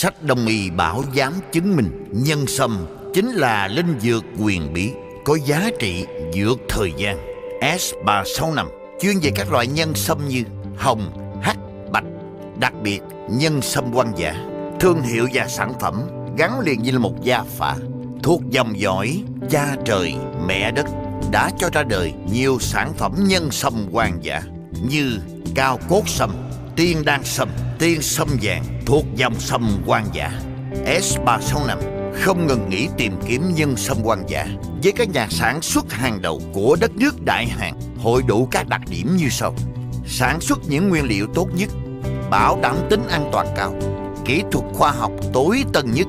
Sách Đông y bảo dám chứng minh nhân sâm chính là linh dược huyền bí có giá trị vượt thời gian. S365 chuyên về các loại nhân sâm như hồng, hắc, bạch, đặc biệt nhân sâm hoang dã. Thương hiệu và sản phẩm gắn liền như là một gia phả, thuộc dòng dõi cha trời mẹ đất, đã cho ra đời nhiều sản phẩm nhân sâm hoang dã như cao cốt sâm, tiên đan sâm, tiên sâm vàng thuộc dòng sâm hoang dã. S365 không ngừng nghỉ tìm kiếm nhân sâm hoang dã với các nhà sản xuất hàng đầu của đất nước Đại Hàn, hội đủ các đặc điểm như sau: sản xuất những nguyên liệu tốt nhất, bảo đảm tính an toàn cao, kỹ thuật khoa học tối tân nhất.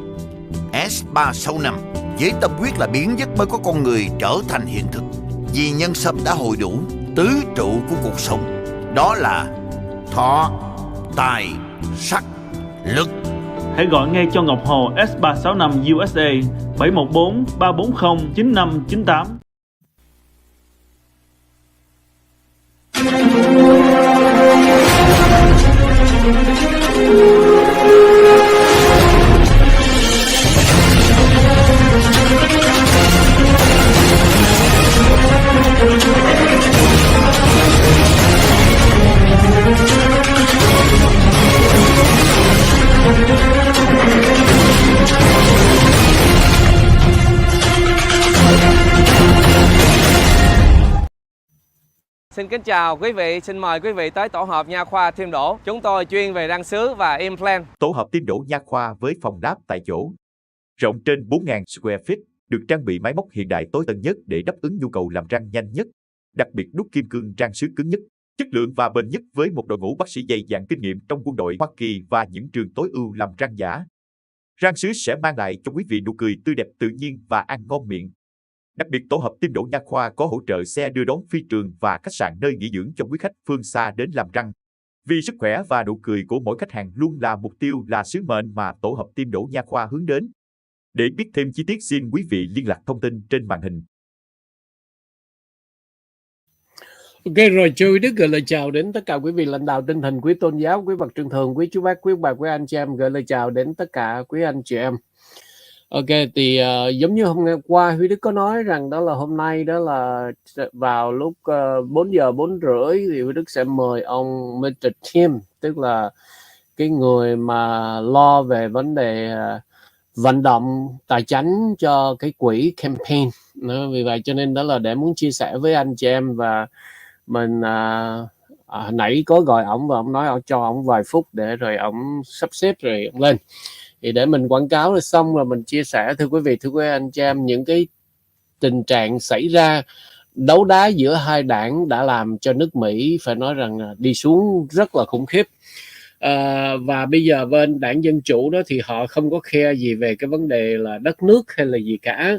S365 với tâm huyết là biến giấc mơ của con người trở thành hiện thực, vì nhân sâm đã hội đủ tứ trụ của cuộc sống, đó là thọ, tài, sắc, lực. Hãy gọi ngay cho Ngọc Hồ S365 USA 714 340 9598. Xin kính chào quý vị, xin mời quý vị tới tổ hợp nha khoa Thiêm Đỗ. Chúng tôi chuyên về răng sứ và implant. Tổ hợp Thiêm Đỗ nha khoa với phòng đáp tại chỗ, rộng trên 4.000 square feet, được trang bị máy móc hiện đại tối tân nhất để đáp ứng nhu cầu làm răng nhanh nhất, đặc biệt đúc kim cương răng sứ cứng nhất, chất lượng và bền nhất với một đội ngũ bác sĩ dày dặn kinh nghiệm trong quân đội Hoa Kỳ và những trường tối ưu làm răng giả. Răng sứ sẽ mang lại cho quý vị nụ cười tươi đẹp tự nhiên và ăn ngon miệng. Đặc biệt, tổ hợp Thiêm Đỗ nha khoa có hỗ trợ xe đưa đón phi trường và khách sạn nơi nghỉ dưỡng cho quý khách phương xa đến làm răng. Vì sức khỏe và nụ cười của mỗi khách hàng luôn là mục tiêu, là sứ mệnh mà tổ hợp Thiêm Đỗ nha khoa hướng đến. Để biết thêm chi tiết, xin quý vị liên lạc thông tin trên màn hình. Ok rồi, Trư Đức gửi lời chào đến tất cả quý vị lãnh đạo tinh thần, quý tôn giáo, quý bậc trưởng thường, quý chú bác, quý bà, quý anh chị em, gửi lời chào đến tất cả quý anh chị em. Ok, thì giống như hôm qua Huy Đức có nói rằng đó là hôm nay đó là vào lúc 4 giờ 4 rưỡi thì Huy Đức sẽ mời ông Mr. Tim, tức là cái người mà lo về vấn đề vận động tài chánh cho cái quỹ campaign. Vì vậy cho nên đó là để muốn chia sẻ với anh chị em, và mình nãy có gọi ổng và ổng nói cho ổng vài phút để rồi ổng sắp xếp rồi ổng lên. Thì để mình quảng cáo rồi xong rồi mình chia sẻ, thưa quý vị, thưa quý anh chị em, những cái tình trạng xảy ra đấu đá giữa hai đảng đã làm cho nước Mỹ phải nói rằng đi xuống rất là khủng khiếp. Và bây giờ bên đảng Dân Chủ đó thì họ không có care gì về cái vấn đề là đất nước hay là gì cả.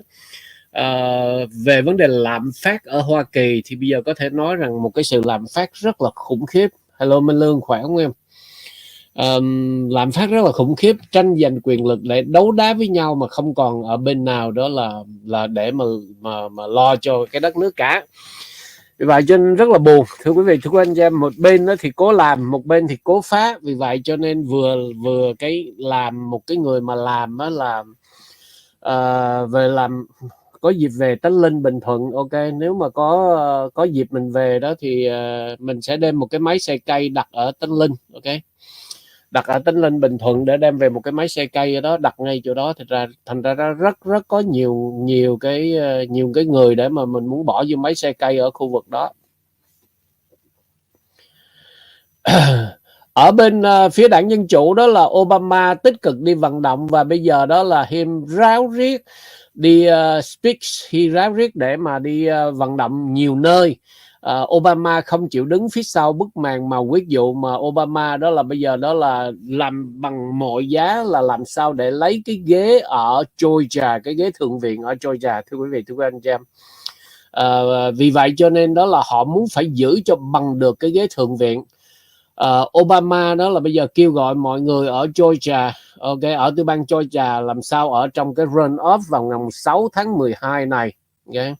Về vấn đề lạm phát ở Hoa Kỳ thì bây giờ có thể nói rằng một cái sự lạm phát rất là khủng khiếp. Hello Minh Lương, khỏe không em? Lạm phát rất là khủng khiếp, tranh giành quyền lực để đấu đá với nhau mà không còn ở bên nào đó là để mà lo cho cái đất nước cả. Vì vậy cho nên rất là buồn, thưa quý vị, thưa quý anh chị em, một bên đó thì cố làm, một bên thì cố phá. Vì vậy cho nên vừa cái làm một cái người mà làm đó là về làm, có dịp về Tánh Linh Bình Thuận, ok, nếu mà có dịp mình về đó thì mình sẽ đem một cái máy xay cây đặt ở Tánh Linh, ok, đặt ở Tánh Linh Bình Thuận để đem về một cái máy xay cây ở đó, đặt ngay chỗ đó. Thành ra rất có nhiều cái người để mà mình muốn bỏ vô máy xay cây ở khu vực đó. Ở bên phía đảng Dân Chủ đó là Obama tích cực đi vận động, và bây giờ đó là him ráo riết đi ráo riết để mà đi vận động nhiều nơi. Obama không chịu đứng phía sau bức màn mà quyết vụ mà Obama đó là bây giờ đó là làm bằng mọi giá là làm sao để lấy cái ghế ở Georgia, cái ghế thượng viện ở Georgia, thưa quý vị, thưa quý anh chị em. Vì vậy cho nên đó là họ muốn phải giữ cho bằng được cái ghế thượng viện. Obama đó là bây giờ kêu gọi mọi người ở Georgia, ok, ở tiểu bang Georgia làm sao ở trong cái run off vào ngày 6 tháng 12 này, ok.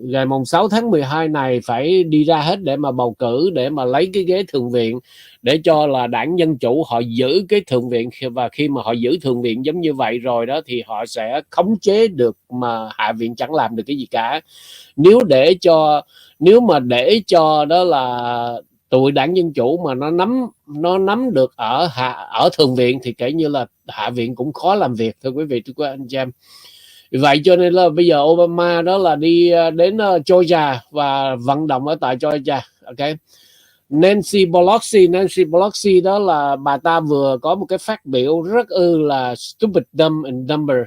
ngày mùng 6 tháng 12 này phải đi ra hết để mà bầu cử, để mà lấy cái ghế thượng viện, để cho là đảng Dân Chủ họ giữ cái thượng viện, và khi mà họ giữ thượng viện giống như vậy rồi đó thì họ sẽ khống chế được mà hạ viện chẳng làm được cái gì cả. Nếu mà để cho đó là tụi đảng Dân Chủ mà nó nắm được ở thượng viện thì kể như là hạ viện cũng khó làm việc, thưa quý vị, thưa anh chị em. Vậy cho nên là bây giờ Obama đó là đi đến Georgia và vận động ở tại Georgia. Ok, Nancy Pelosi đó là bà ta vừa có một cái phát biểu rất là stupid, dumb and dumber.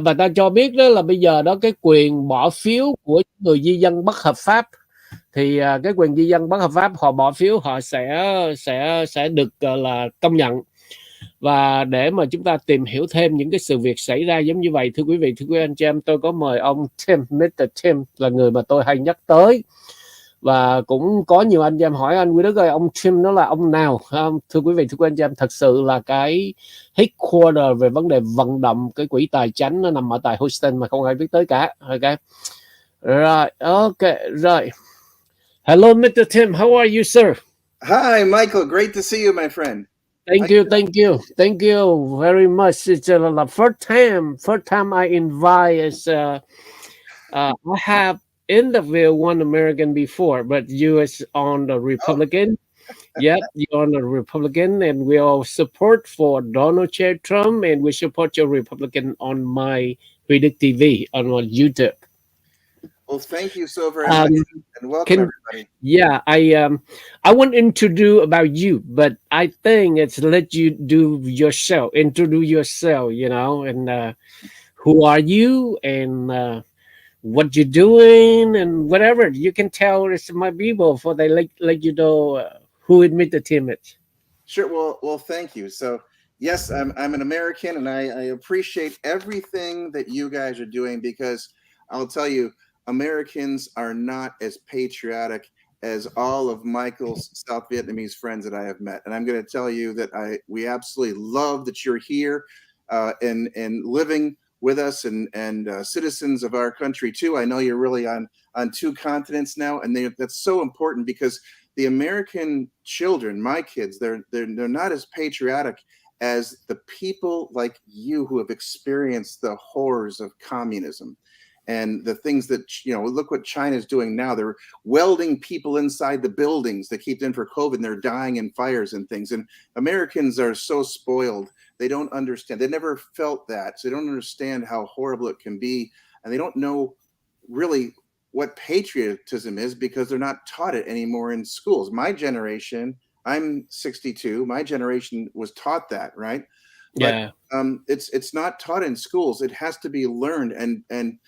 Bà ta cho biết đó là bây giờ đó cái quyền bỏ phiếu của người di dân bất hợp pháp, thì cái quyền di dân bất hợp pháp họ bỏ phiếu họ sẽ được là công nhận. Và để mà chúng ta tìm hiểu thêm những cái sự việc xảy ra giống như vậy, thưa quý vị, thưa quý anh chị em, tôi có mời ông Tim, Mr. Tim, là người mà tôi hay nhắc tới. Và cũng có nhiều anh chị em hỏi anh Quý Đức ơi, ông Tim nó là ông nào? Thưa quý vị, thưa quý anh chị em, thật sự là cái headquarter về vấn đề vận động cái quỹ tài chánh nó nằm ở tại Houston mà không ai biết tới cả. Ok, rồi, ok, rồi. Hello, Mr. Tim, how are you, sir? Hi, Michael. Great to see you, my friend. Thank you very much. It's the first time I invite. I have interviewed one American before, but you is on the Republican. Yep, you're on the Republican, and we all support for Donald J. Trump, and we support your Republican on my Predict TV on YouTube. Well, thank you so very much, and welcome everybody. Yeah, I won't introduce about you, but I think it's let you do yourself, introduce yourself, you know, and who are you and what you're doing and whatever you can tell it's my people for they let you know who admit the Tim is. Sure. Well, thank you. So yes, I'm an American, and I appreciate everything that you guys are doing, because I'll tell you, Americans are not as patriotic as all of Michael's South Vietnamese friends that I have met. And I'm going to tell you that we absolutely love that you're here and living with us and citizens of our country too. I know you're really on two continents now, and that's so important, because the American children, my kids, they're not as patriotic as the people like you who have experienced the horrors of communism. And the things that, look what China's doing now. They're welding people inside the buildings that keep them for COVID, and they're dying in fires and things. And Americans are so spoiled. They don't understand. They never felt that. So they don't understand how horrible it can be. And they don't know really what patriotism is, because they're not taught it anymore in schools. My generation, I'm 62. My generation was taught that, right? Yeah. But it's not taught in schools. It has to be learned. And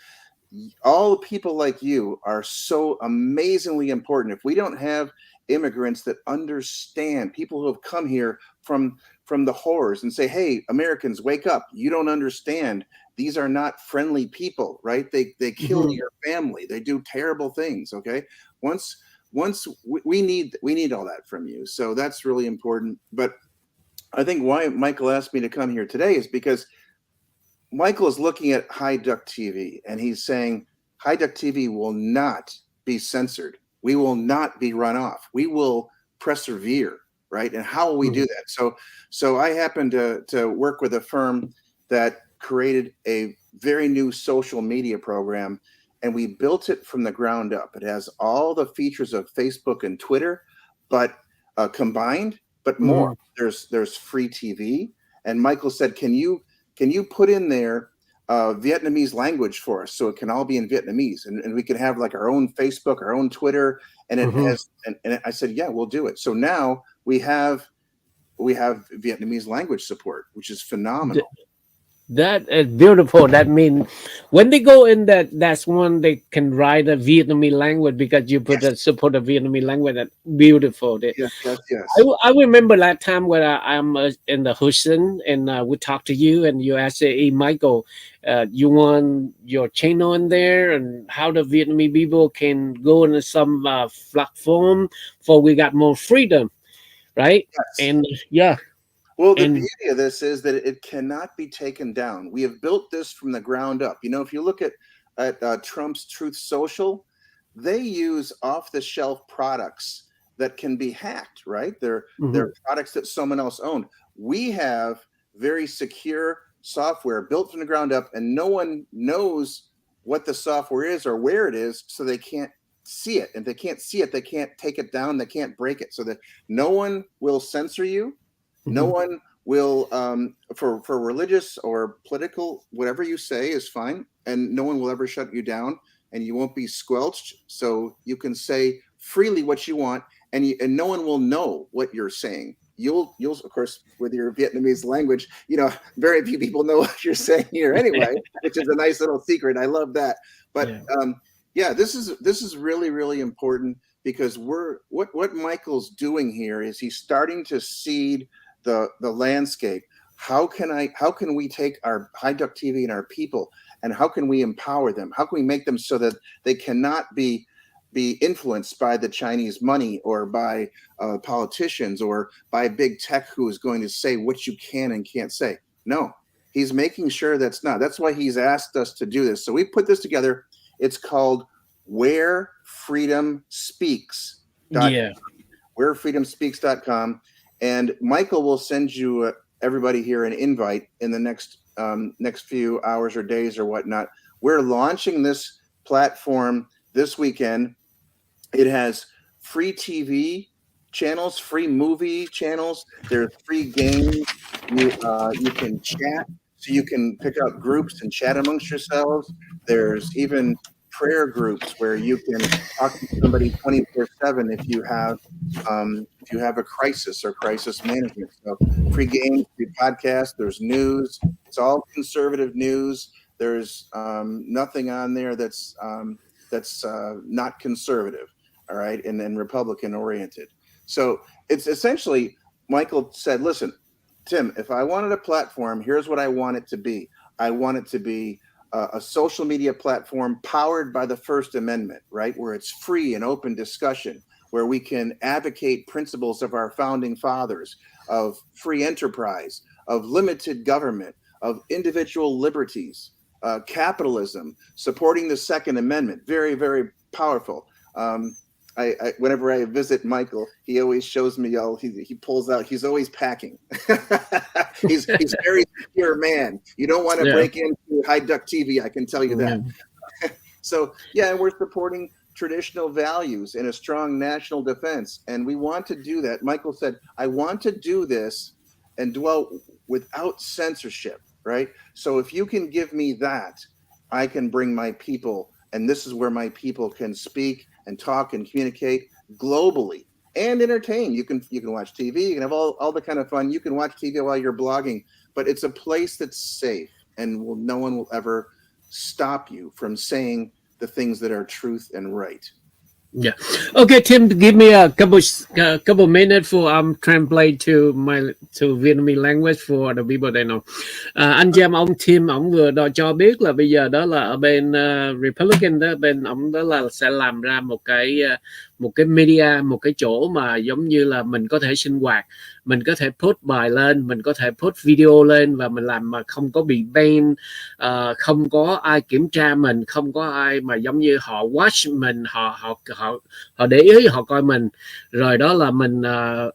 all people like you are so amazingly important. If we don't have immigrants that understand, people who have come here from the horrors, and say, hey, Americans, wake up. You don't understand. These are not friendly people, right? They kill your family. They do terrible things. Okay. Once we need all that from you. So that's really important. But I think why Michael asked me to come here today is because Michael is looking at High Duck TV, and he's saying High Duck TV will not be censored. We will not be run off. We will persevere, right? And how will we do that? So I happen to work with a firm that created a very new social media program, and we built it from the ground up. It has all the features of Facebook and Twitter, but combined, but more. There's free TV. And Michael said, can you put in there Vietnamese language for us, so it can all be in Vietnamese, and we can have like our own Facebook, our own Twitter, and it has. And I said, yeah, we'll do it. So now we have Vietnamese language support, which is phenomenal. That is beautiful. That means when they go in that's when they can write a Vietnamese language, because you put support a Vietnamese language. That's beautiful. Yes. I remember that time when I'm in the Houston, and we talked to you, and you asked, hey, Michael, you want your channel in there, and how the Vietnamese people can go into some platform for we got more freedom, right? Yes. And yeah. Well, the beauty of this is that it cannot be taken down. We have built this from the ground up. If you look at at Trump's Truth Social, they use off-the-shelf products that can be hacked, right? They're products that someone else owned. We have very secure software built from the ground up, and no one knows what the software is or where it is, so they can't see it. And if they can't see it, they can't take it down, they can't break it, so that no one will censor you. No one will, for religious or political, whatever you say is fine, and no one will ever shut you down, and you won't be squelched. So you can say freely what you want, and no one will know what you're saying. You'll of course, with your Vietnamese language, very few people know what you're saying here anyway, which is a nice little secret. I love that. But this is really, really important, because what Michael's doing here is he's starting to seed the landscape. How can we take our High Duck TV and our people, and how can we empower them? How can we make them so that they cannot be influenced by the Chinese money, or by politicians, or by big tech who is going to say what you can and can't say? No, he's making sure that's not. That's why he's asked us to do this. So we put this together. It's called Where Freedom Speaks. WhereFreedomSpeaks.com. And Michael will send you everybody here an invite in the next few hours or days or whatnot. We're launching this platform this weekend. It has free TV channels, free movie channels. There's free games. You can chat, so you can pick up groups and chat amongst yourselves. There's even prayer groups where you can talk to somebody 24/7 if you have a crisis or crisis management. So free games, free podcasts. There's news. It's all conservative news. There's nothing on there that's not conservative, all right, and then Republican oriented. So it's essentially, Michael said, listen, Tim, if I wanted a platform, here's what I want it to be. I want it to be a social media platform powered by the First Amendment, right, where it's free and open discussion, where we can advocate principles of our founding fathers, of free enterprise, of limited government, of individual liberties, capitalism, supporting the Second Amendment. Very, very powerful. Whenever I visit Michael, he always shows me he pulls out. He's always packing. he's a very secure man. You don't want to break into High Duck TV. I can tell you that. So and we're supporting traditional values and a strong national defense, and we want to do that. Michael said, "I want to do this and dwell without censorship." Right. So if you can give me that, I can bring my people, and this is where my people can speak and talk and communicate globally and entertain. You can watch TV, you can have all the kind of fun. You can watch TV while you're blogging, but it's a place that's safe, and no one will ever stop you from saying the things that are truth and right. Yeah. Okay, Tim, give me a couple minutes for translate to Vietnamese language for the people they know. Anh Jam, ông Tim, ông vừa cho biết là bây giờ đó là ở bên Republican đó, bên ông đó là sẽ làm ra một cái media, một cái chỗ mà giống như là mình có thể sinh hoạt, mình có thể post bài lên, mình có thể post video lên, và mình làm mà không có bị ban, không có ai kiểm tra mình, không có ai mà giống như họ watch mình, họ để ý, họ coi mình, rồi đó là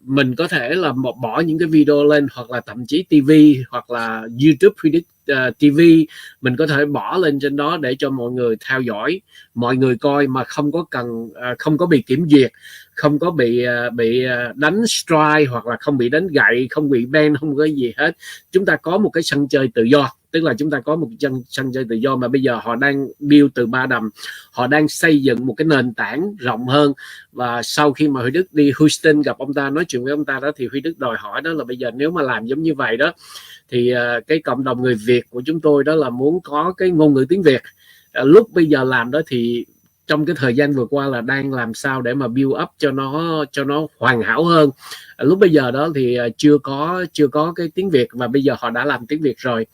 mình có thể là bỏ những cái video lên, hoặc là thậm chí TV hoặc là YouTube Predict TV mình có thể bỏ lên trên đó để cho mọi người theo dõi, mọi người coi mà không có bị kiểm duyệt, không có bị đánh strike, hoặc là không bị đánh gậy, không bị ban, không có gì hết. Chúng ta có một cái sân chơi tự do, tức là chúng ta có một sân chơi tự do mà bây giờ họ đang build từ ba đầm, họ đang xây dựng một cái nền tảng rộng hơn. Và sau khi mà Huy Đức đi Houston gặp ông ta, nói chuyện với ông ta đó, thì Huy Đức đòi hỏi đó là bây giờ nếu mà làm giống như vậy đó, thì cái cộng đồng người Việt của chúng tôi đó là muốn có cái ngôn ngữ tiếng Việt. Lúc bây giờ làm đó thì trong cái thời gian vừa qua là đang làm sao để mà build up cho nó hoàn hảo hơn. Lúc bây giờ đó thì chưa có cái tiếng Việt, và bây giờ họ đã làm tiếng Việt rồi.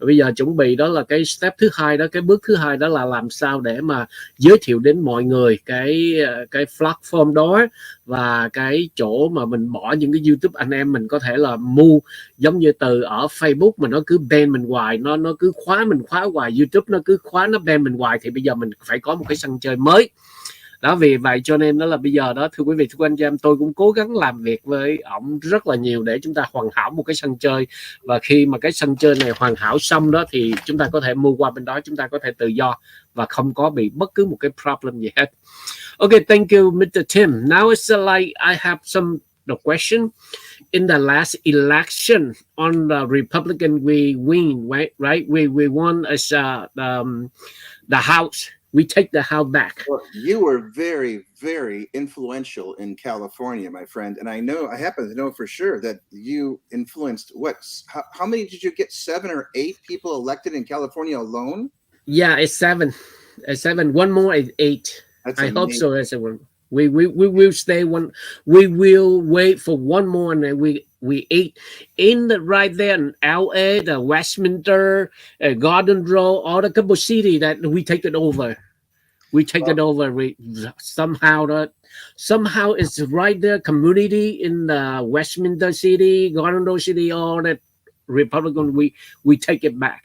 Bây giờ chuẩn bị đó là cái step thứ hai đó, cái bước thứ hai đó là làm sao để mà giới thiệu đến mọi người cái platform đó và cái chỗ mà mình bỏ những cái YouTube anh em mình có thể là mua, giống như từ ở Facebook mà nó cứ ban mình hoài, nó cứ khóa mình khóa hoài, YouTube nó cứ khóa nó ban mình hoài, thì bây giờ mình phải có một cái sân chơi mới. Đó, vì vậy cho nên đó là bây giờ đó, thưa quý vị, thưa anh chị em, tôi cũng cố gắng làm việc với ổng rất là nhiều để chúng ta hoàn hảo một cái sân chơi, và khi mà cái sân chơi này hoàn hảo xong đó thì chúng ta có thể mua qua bên đó, chúng ta có thể tự do và không có bị bất cứ một cái problem gì hết. Okay, thank you, Mr. Tim. Now it's like I have some the question. In the last election on the Republican, we win, right? We won as the House. We take the House back. Well, you were very, very influential in California, my friend, and I happen to know for sure that you influenced how many did you get? 7 or 8 people elected in California alone? Yeah, it's 7. It's 7. One more is 8. That's I amazing. hope so. As a one, we will stay one. We will wait for one more, and then we 8 in right there in L.A., the Westminster, Garden Row, all the couple city that we take it over. We take it over. We somehow it's right there. Community in the Westminster city, Garden Row city, all that Republican. We take it back.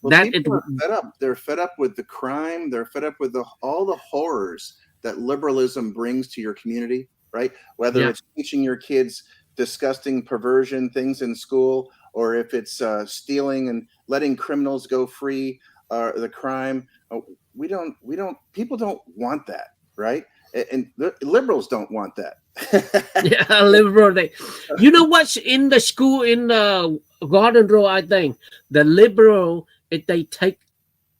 Well, That people are fed up. They're fed up with the crime. They're fed up with all the horrors that liberalism brings to your community, right? Whether it's teaching your kids disgusting perversion things in school, or if it's stealing and letting criminals go free, the crime. People don't want that, right? And the liberals don't want that. Yeah, liberal. You know what's in the school in Garden Row? I think the liberal, if they take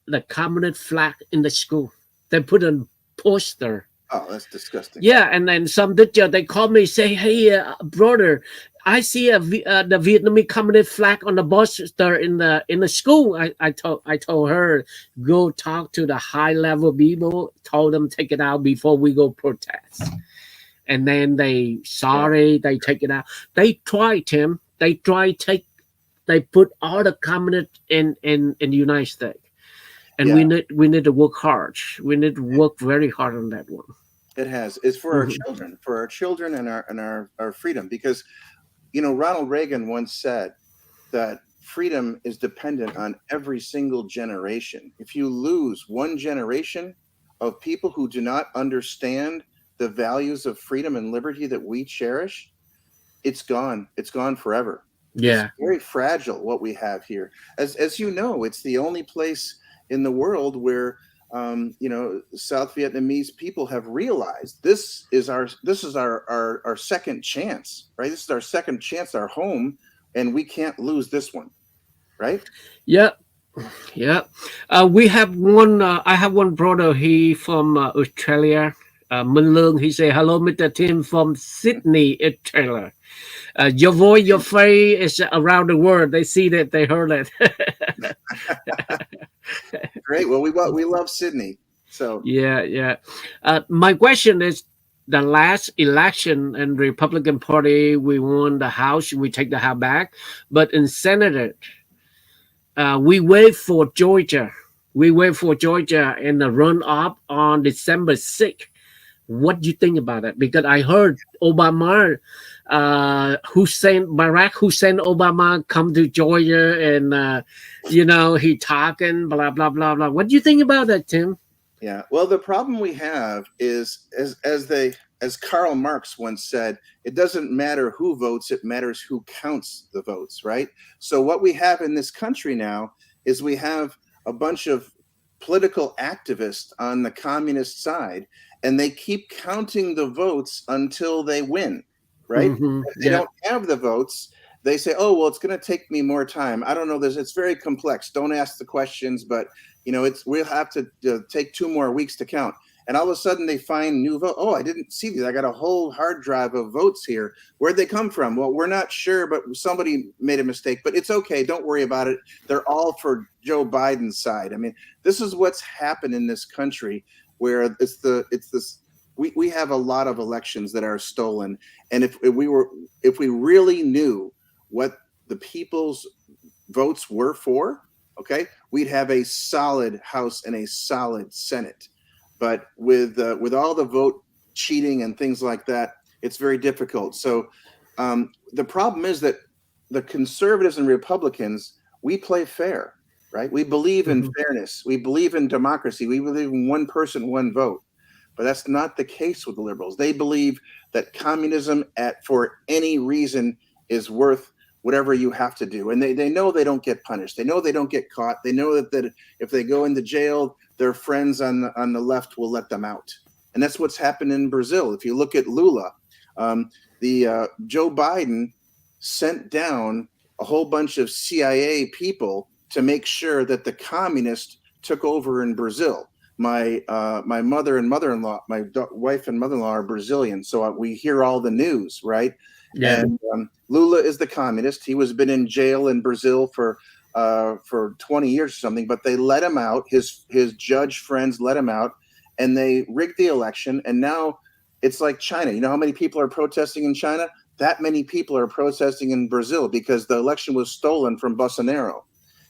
the communist flag in the school, they put a poster. Oh, that's disgusting. Yeah, and then some teacher they call me, say, "Hey, brother, I see the Vietnamese communist flag on the poster in the school." I told her, go talk to the high level people, told them take it out before we go protest. And then they take it out. They try, Tim. They put all the communists in the United States, and we need to work hard. We need to work very hard on that one. It has. It's for our children, and our freedom. Because, Ronald Reagan once said that freedom is dependent on every single generation. If you lose one generation of people who do not understand the values of freedom and liberty that we cherish, it's gone. It's gone forever. Yeah. It's very fragile what we have here. As you know, it's the only place in the world where South Vietnamese people have realized this is our second chance, right? This is our second chance, our home, and we can't lose this one, right? Yeah. We have one. I have one brother. He from Australia. Minh Lương. He say, "Hello, Mr. Tim from Sydney, Australia. Your voice, your face is around the world. They see that, they heard it." Great. Well, we love Sydney. So yeah. My question is, the last election in the Republican Party, we won the House. We take the House back, but in Senate, we wait for Georgia. We wait for Georgia in the runoff on December 6th. What do you think about that? Because I heard Obama, Barack Hussein Obama come to Georgia, and he talking blah blah blah blah. What do you think about that, Tim? Yeah. Well, the problem we have is, as Karl Marx once said, it doesn't matter who votes; it matters who counts the votes, right? So what we have in this country now is we have a bunch of political activists on the communist side, and they keep counting the votes until they win, right? If they don't have the votes, they say, "Oh, well, it's going to take me more time. I don't know this. It's very complex. Don't ask the questions, but we'll have to take 2 more weeks to count." And all of a sudden they find new vote. "Oh, I didn't see these. I got a whole hard drive of votes here. Where'd they come from?" "Well, we're not sure, but somebody made a mistake, but it's okay. Don't worry about it. They're all for Joe Biden's side." I mean, this is what's happened in this country, where we have a lot of elections that are stolen. And if we really knew what the people's votes were for, Okay, we'd have a solid House and a solid Senate. But with all the vote cheating and things like that, it's very difficult. So the problem is that the conservatives and Republicans, we play fair, right? We believe in fairness. We believe in democracy. We believe in one person, one vote. But that's not the case with the liberals. They believe that communism for any reason is worth whatever you have to do. And they know they don't get punished. They know they don't get caught. They know that if they go into jail, their friends on the left will let them out. And that's what's happened in Brazil. If you look at Lula, Joe Biden sent down a whole bunch of CIA people to make sure that the communists took over in Brazil. My mother and mother-in-law, my wife and mother-in-law are Brazilian, so we hear all the news, right? Yeah. And Lula is the communist. He was been in jail in Brazil for 20 years or something, but they let him out. His judge friends let him out, and they rigged the election. And now it's like China. You know how many people are protesting in China? That many people are protesting in Brazil because the election was stolen from Bolsonaro.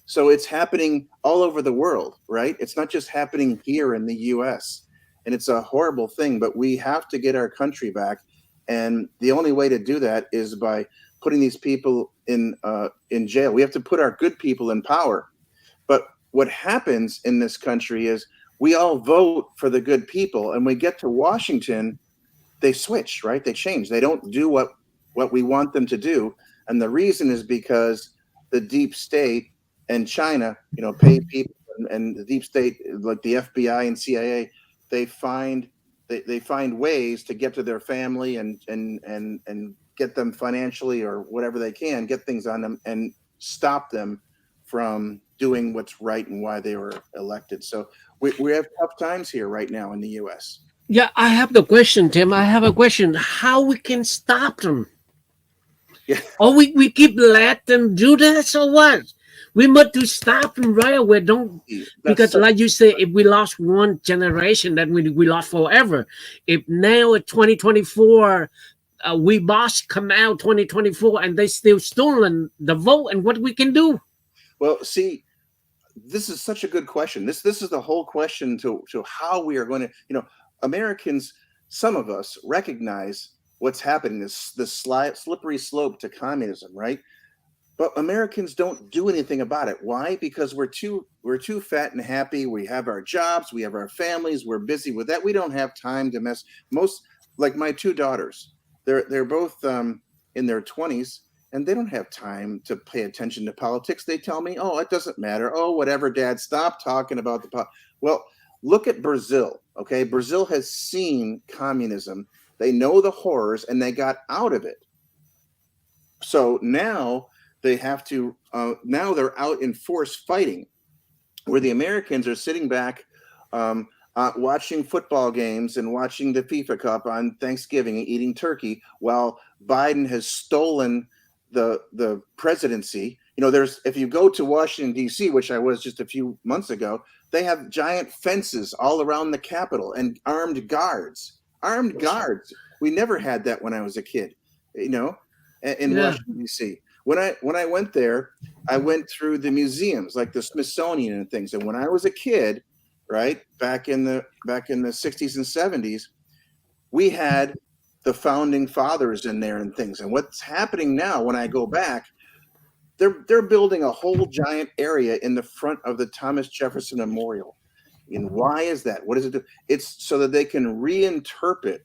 So it's happening all over the world, right? It's not just happening here in the U.S. And it's a horrible thing, but we have to get our country back. And the only way to do that is by putting these people in jail. We have to put our good people in power. But what happens in this country is we all vote for the good people, and we get to Washington, they switch, right? They change. They don't do what we want them to do. And the reason is because the deep state and China, pay people, and the deep state, like the FBI and CIA, they find ways to get to their family and get them financially or whatever they can, get things on them and stop them from doing what's right and why they were elected. So we have tough times here right now in the U.S. Yeah, I have the question, Tim. I have a question. How we can stop them? Yeah. Or we keep let them do this or what? We must to stop them right away. Because like you say, if we lost one generation, then we lost forever. If now at 2024, we boss come out 2024 and they still stolen the vote, and what we can do? Well, see, this is such a good question. This is the whole question to how we are going to, Americans, some of us recognize what's happening, this slippery slope to communism, right? But Americans don't do anything about it. Why? Because we're too fat and happy. We have our jobs, we have our families, we're busy with that. We don't have time to mess. Most, like my two daughters, they're both in their 20s, and they don't have time to pay attention to politics. They tell me, "Oh, it doesn't matter. Oh, whatever, Dad. Stop talking about the Well, look at Brazil. Okay, Brazil has seen communism. They know the horrors, and they got out of it. So now they have to. Now they're out in force fighting, where the Americans are sitting back, watching football games and watching the FIFA Cup on Thanksgiving and eating turkey, while Biden has stolen the presidency. If you go to Washington, D.C., which I was just a few months ago, they have giant fences all around the Capitol and armed guards. We never had that when I was a kid, in Washington, D.C. When I went there, I went through the museums like the Smithsonian and things. And when I was a kid, right, back in the 60s and 70s, we had the founding fathers in there and things. And what's happening now when I go back, they're building a whole giant area in the front of the Thomas Jefferson Memorial. And why is that? What does it do? It's so that they can reinterpret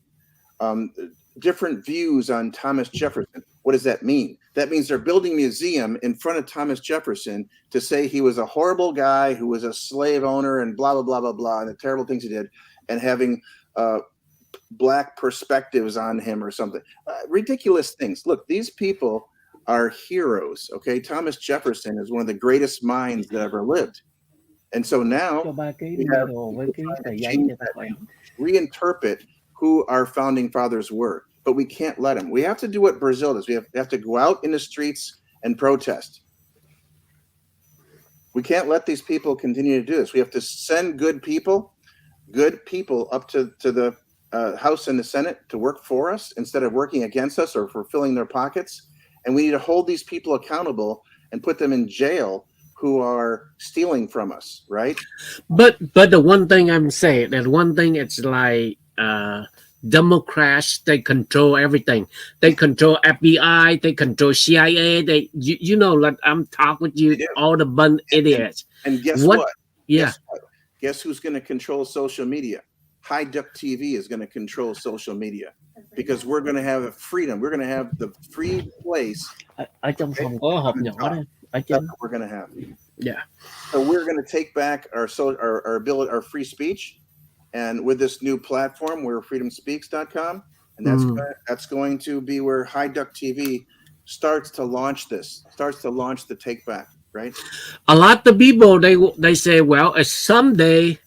different views on Thomas Jefferson. What does that mean? That means they're building a museum in front of Thomas Jefferson to say he was a horrible guy who was a slave owner and blah, blah, blah, blah, blah, and the terrible things he did, and having black perspectives on him or something. Ridiculous things. Look, these people are heroes, okay? Thomas Jefferson is one of the greatest minds that ever lived. And so now we have to reinterpret who our founding fathers were, but we can't let them. We have to do what Brazil does. We have to go out in the streets and protest. We can't let these people continue to do this. We have to send good people up to the House and the Senate to work for us instead of working against us or for filling their pockets. And we need to hold these people accountable and put them in jail who are stealing from us, right? But the one thing I'm saying, that one thing, it's like Democrats, they control everything. They control FBI, they control CIA. They, you know, like I'm talking with They you, do. all the bun idiots. And guess What? what? Yeah, Guess what? Guess who's going to control social media? High Duck TV is going to control social media because we're going to have a freedom. We're going to have the free place. ở trong phòng có hộp nhỏ đây, ở That's trên. what we're going to have. Yeah. So we're going to take back our ability, our free speech, and with this new platform, we're freedomspeaks.com, and that's going to be where High Duck TV starts to launch the take back, right? A lot of people, they say, well, someday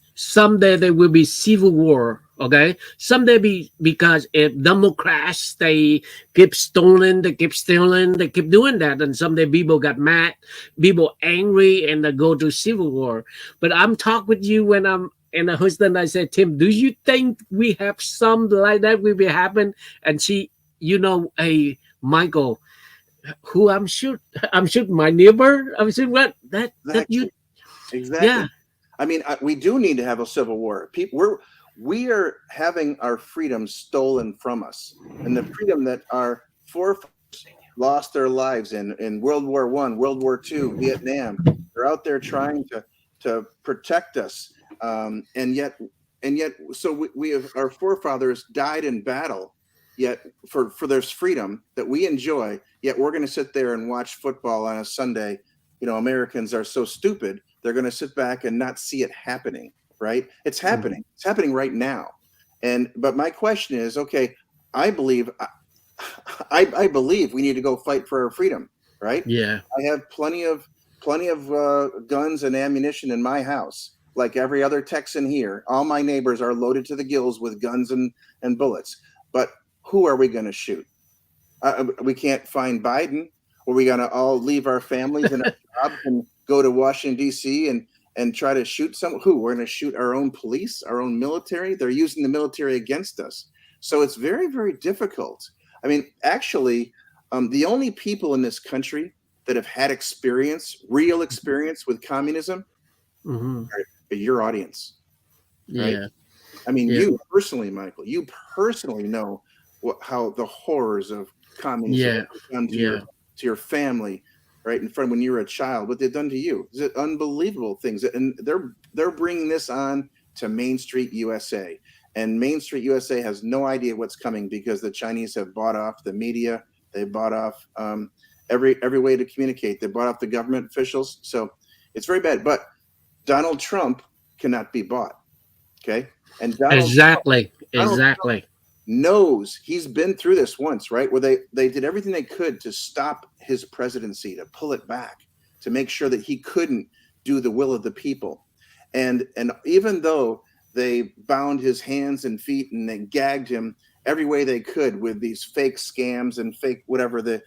there will be civil war. Okay, someday because if Democrats, they keep stealing, they keep doing that, and someday people got mad, people angry, and they go to civil war. But I'm talking with you when I'm in the husband. I said, Tim, do you think we have something like that will be happen? And she, you know, hey, Michael, who I'm shooting my neighbor. I'm shooting what that you. Exactly. Yeah. I mean, we do need to have a civil war. We are having our freedom stolen from us, and the freedom that our forefathers lost their lives in World War I, World War II, Vietnam. They're out there trying to protect us, and yet, so we have, our forefathers died in battle, yet for their freedom that we enjoy. Yet we're going to sit there and watch football on a Sunday. You know, Americans are so stupid. They're going to sit back and not see it happening, right? It's happening. It's happening right now. But my question is, okay, I believe we need to go fight for our freedom, right? Yeah. I have plenty of guns and ammunition in my house, like every other Texan here. All my neighbors are loaded to the gills with guns and bullets. But who are we going to shoot? We can't find Biden. Or we going to all leave our families and our jobs and go to Washington, D.C. and try to shoot who? We're going to shoot our own police, our own military. They're using the military against us. So it's very, very difficult. I mean, actually, the only people in this country that have had real experience with communism are your audience. Right? Yeah. I mean, you personally, Michael, you personally know how the horrors of communism have done to your family, right in front when you were a child, what they've done to you. Is it unbelievable things? And they're bringing this on to Main Street USA. And Main Street USA has no idea what's coming because the Chinese have bought off the media. They bought off every way to communicate. They bought off the government officials. So it's very bad. But Donald Trump cannot be bought. Okay. And Donald Trump knows, he's been through this once, right? Where they did everything they could to stop his presidency, to pull it back, to make sure that he couldn't do the will of the people. And even though they bound his hands and feet and they gagged him every way they could with these fake scams and fake whatever the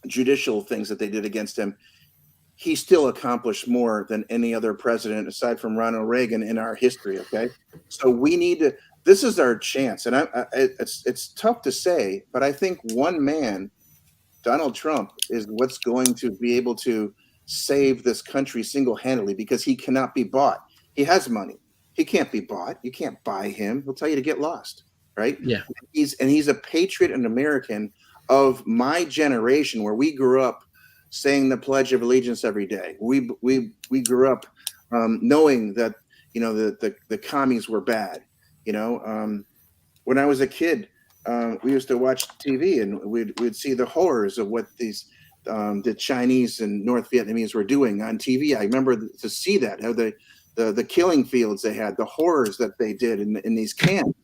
judicial things that they did against him, he still accomplished more than any other president aside from Ronald Reagan in our history. Okay, so we need to. This is our chance, and it's tough to say, but I think one man, Donald Trump, is what's going to be able to save this country single-handedly because he cannot be bought. He has money. He can't be bought. You can't buy him. He'll tell you to get lost, right? Yeah. He's a patriot and American of my generation, where we grew up saying the Pledge of Allegiance every day. We grew up knowing that the commies were bad. When I was a kid, we used to watch TV and we'd see the horrors of what the Chinese and North Vietnamese were doing on TV. I remember to see that, how the killing fields they had, the horrors that they did in these camps,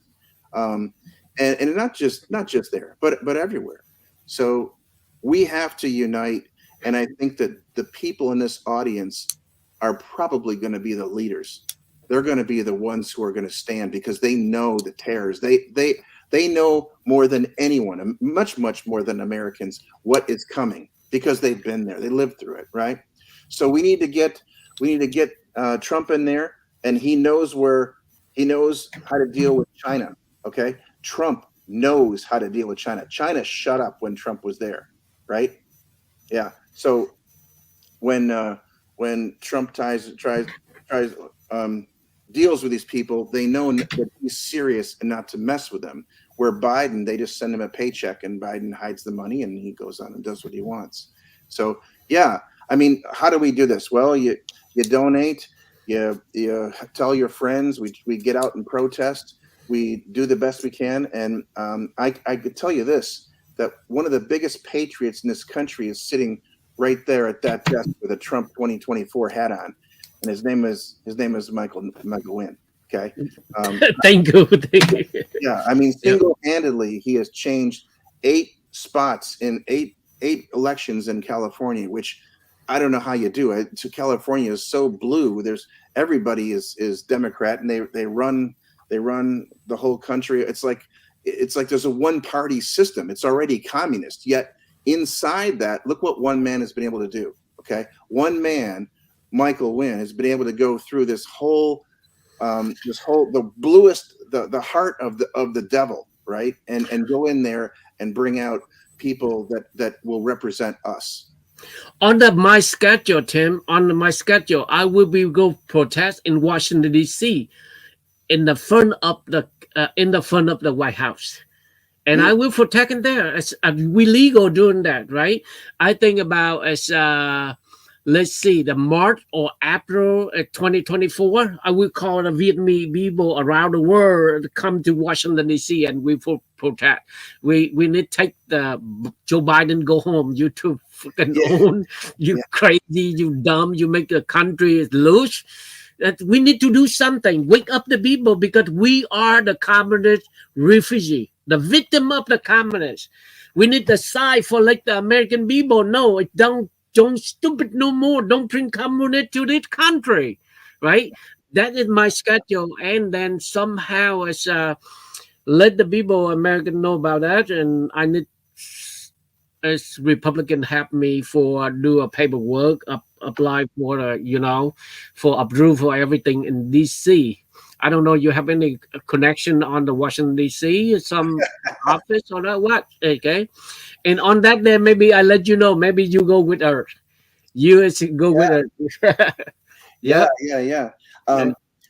and not just there, but everywhere. So we have to unite, and I think that the people in this audience are probably going to be the leaders. They're going to be the ones who are going to stand because they know the terrors. They know more than anyone, much more than Americans, what is coming because they've been there. They lived through it, right? So we need to get Trump in there, and he knows how to deal with China. Okay, Trump knows how to deal with China. China shut up when Trump was there, right? Yeah. So when Trump tries deals with these people, they know that he's serious and not to mess with them. Where Biden, they just send him a paycheck and Biden hides the money and he goes on and does what he wants. So yeah, I mean, how do we do this? Well, you donate, you tell your friends, we get out and protest, we do the best we can. And I could tell you this, that one of the biggest patriots in this country is sitting right there at that desk with a Trump 2024 hat on, and his name is Michael Wynn. Okay, Thank you. yeah, I mean, single-handedly, he has changed 8 spots in eight elections in California, which I don't know how you do it. So California is so blue. Everybody is Democrat, and they run the whole country. It's like there's a one-party system. It's already communist. Yet inside that, look what one man has been able to do. Okay, one man, Michael Wynn, has been able to go through the bluest, the heart of the devil, right? And go in there and bring out people that will represent us. On my schedule, Tim, I will be go protest in Washington D.C. in the front of the White House. And I will protect it there. We legal doing that, right? I think about let's see, the March or April 2024. I will call the Vietnamese people around the world to come to Washington D.C. and we protect. We need to take the Joe Biden go home. You too fucking own. You crazy. You dumb. You make the country loose. That we need to do something. Wake up the people because we are the communist refugee, the victim of the communists. We need to side for like the American people. No, it don't stupid no more. Don't bring communist to this country, right? That is my schedule, and then somehow let the people American know about that, and I need as Republican help me for do a paperwork, apply for for approval everything in DC. I don't know. You have any connection on the Washington D.C. some office or what? Okay, and on that day maybe I let you know. Maybe you go with her. You go with her. Yeah.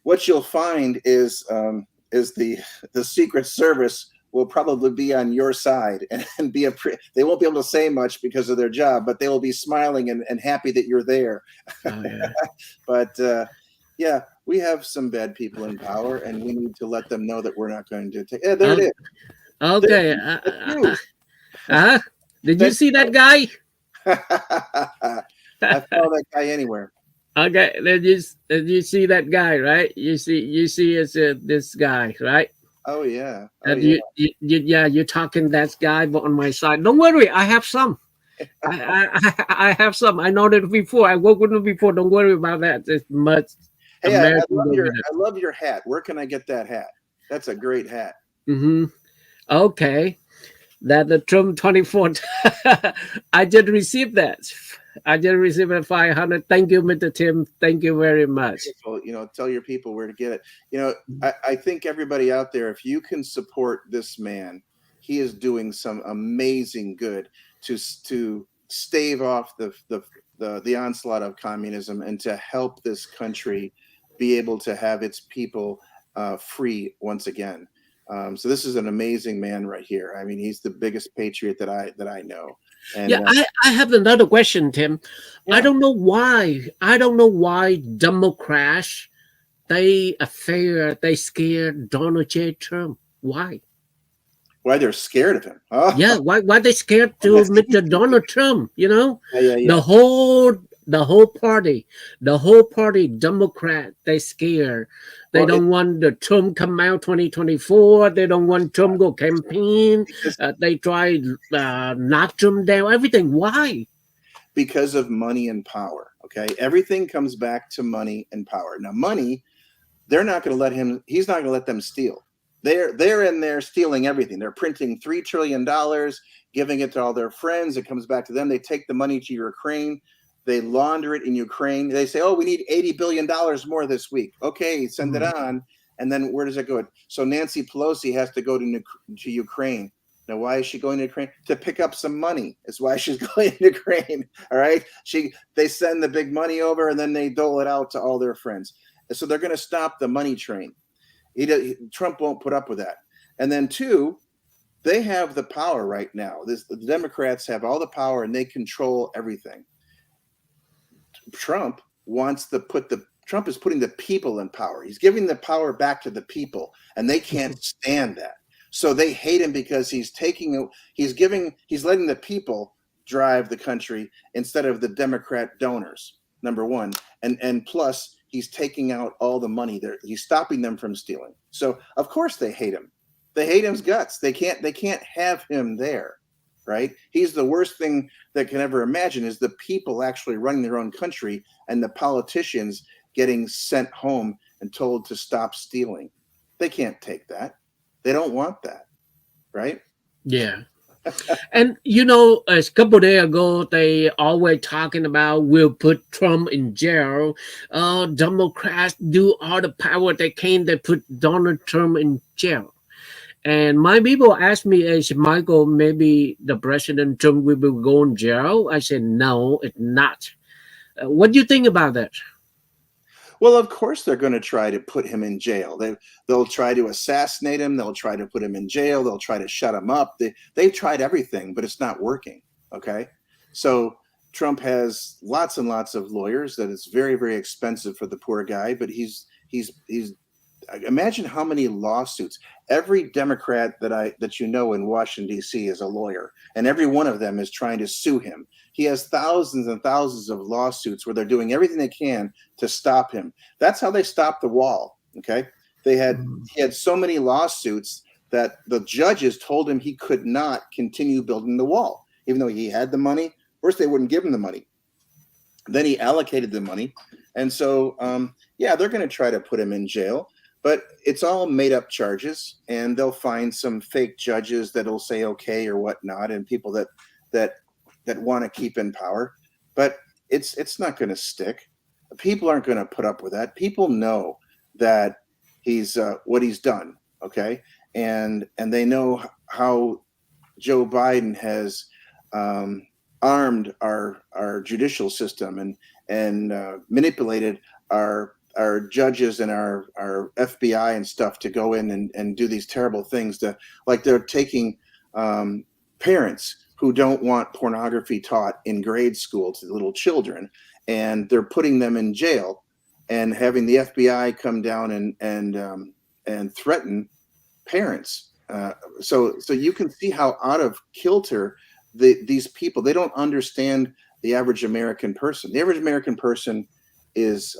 What you'll find is the Secret Service will probably be on your side and they won't be able to say much because of their job, but they will be smiling and happy that you're there. Oh, yeah. But yeah, we have some bad people in power, and we need to let them know that we're not going to take. Yeah, there it is. Okay. Did you see that guy? I follow that guy anywhere. Okay, then you see that guy, right? You see this guy, right? Oh yeah. You're talking that guy on my side. Don't worry, I have some. I have some. I know that before. I worked with him before. Don't worry about that. It's much. Hey, I love your hat. Where can I get that hat? That's a great hat. Mm-hmm. Okay. That the Trump 24. I just received that. I just received a 500. Thank you, Mr. Tim. Thank you very much. Tell your people where to get it. I think everybody out there, if you can support this man, he is doing some amazing good to stave off the onslaught of communism and to help this country be able to have its people free once again. So this is an amazing man right here. I mean, he's the biggest patriot that I know. And, I have another question, Tim. Yeah. I don't know why Democrats they scared Donald J. Trump. Why? Why they're scared of him? Oh. Yeah, why they scared to Mr. Donald Trump? Yeah. The whole party, Democrat, they scared. They don't want the Trump come out 2024. They don't want Trump go campaign. They try knock Trump down. Everything. Why? Because of money and power. Okay, everything comes back to money and power. Now, money, they're not going to let him. He's not going to let them steal. They're in there stealing everything. They're printing $3 trillion, giving it to all their friends. It comes back to them. They take the money to Ukraine. They launder it in Ukraine. They say, oh, we need $80 billion more this week. Okay, send it on. And then where does it go? So Nancy Pelosi has to go to Ukraine. Now, why is she going to Ukraine? To pick up some money is why she's going to Ukraine. All right. They send the big money over and then they dole it out to all their friends. And so they're going to stop the money train. Trump won't put up with that. And then two, they have the power right now. The Democrats have all the power and they control everything. Trump is putting the people in power. He's giving the power back to the people, and they can't stand that. So they hate him because he's letting the people drive the country instead of the Democrat donors, number one. And plus he's taking out all the money there. He's stopping them from stealing. So of course they hate him. They hate his guts. They can't have him there. Right? He's the worst thing that can ever imagine is the people actually running their own country and the politicians getting sent home and told to stop stealing. They can't take that. They don't want that. Right? Yeah. And a couple of days ago, they always talking about we'll put Trump in jail. Democrats do all the power they can. They put Donald Trump in jail. And my people asked me, is Michael, maybe the President Trump will go in jail? I said, no, it's not. What do you think about that? Well, of course they're going to try to put him in jail. They'll try to assassinate him. They'll try to put him in jail. They'll try to shut him up. They've tried everything, but it's not working. Okay, so Trump has lots and lots of lawyers. That it's very, very expensive for the poor guy. But he's imagine how many lawsuits. Every Democrat that you know in Washington, D.C. is a lawyer, and every one of them is trying to sue him. He has thousands and thousands of lawsuits where they're doing everything they can to stop him. That's how they stopped the wall. Okay, he had so many lawsuits that the judges told him he could not continue building the wall, even though he had the money. First, they wouldn't give him the money. Then he allocated the money, and so they're going to try to put him in jail. But it's all made up charges, and they'll find some fake judges that'll say okay or whatnot, and people that want to keep in power. But it's not going to stick. People aren't going to put up with that. People know that he's what he's done. Okay, and they know how Joe Biden has armed our judicial system and manipulated our judges and our FBI and stuff to go in and do these terrible things like they're taking parents who don't want pornography taught in grade school to little children, and they're putting them in jail and having the FBI come down and threaten parents. So you can see how out of kilter these people. They don't understand the average American person. The average American person is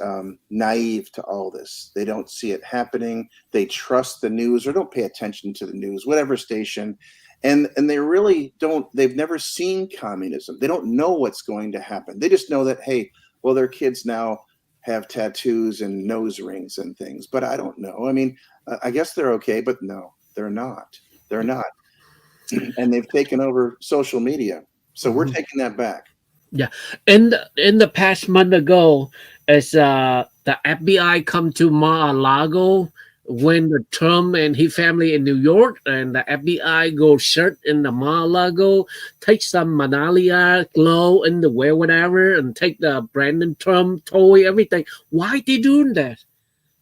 naive to all this. They don't see it happening. They trust the news or don't pay attention to the news, whatever station. And they really don't, they've never seen communism. They don't know what's going to happen. They just know that, hey, well, their kids now have tattoos and nose rings and things, but I don't know. I mean, I guess they're okay, but no, they're not. They're not. And they've taken over social media. So we're taking that back. Yeah. In the past month ago, as the FBI come to Mar-a-Lago when the Trump and his family in New York, and the FBI go search in the Mar-a-Lago, take some Mandalia glow in the well, whatever, and take the Brandon Trump toy, everything. Why they doing that?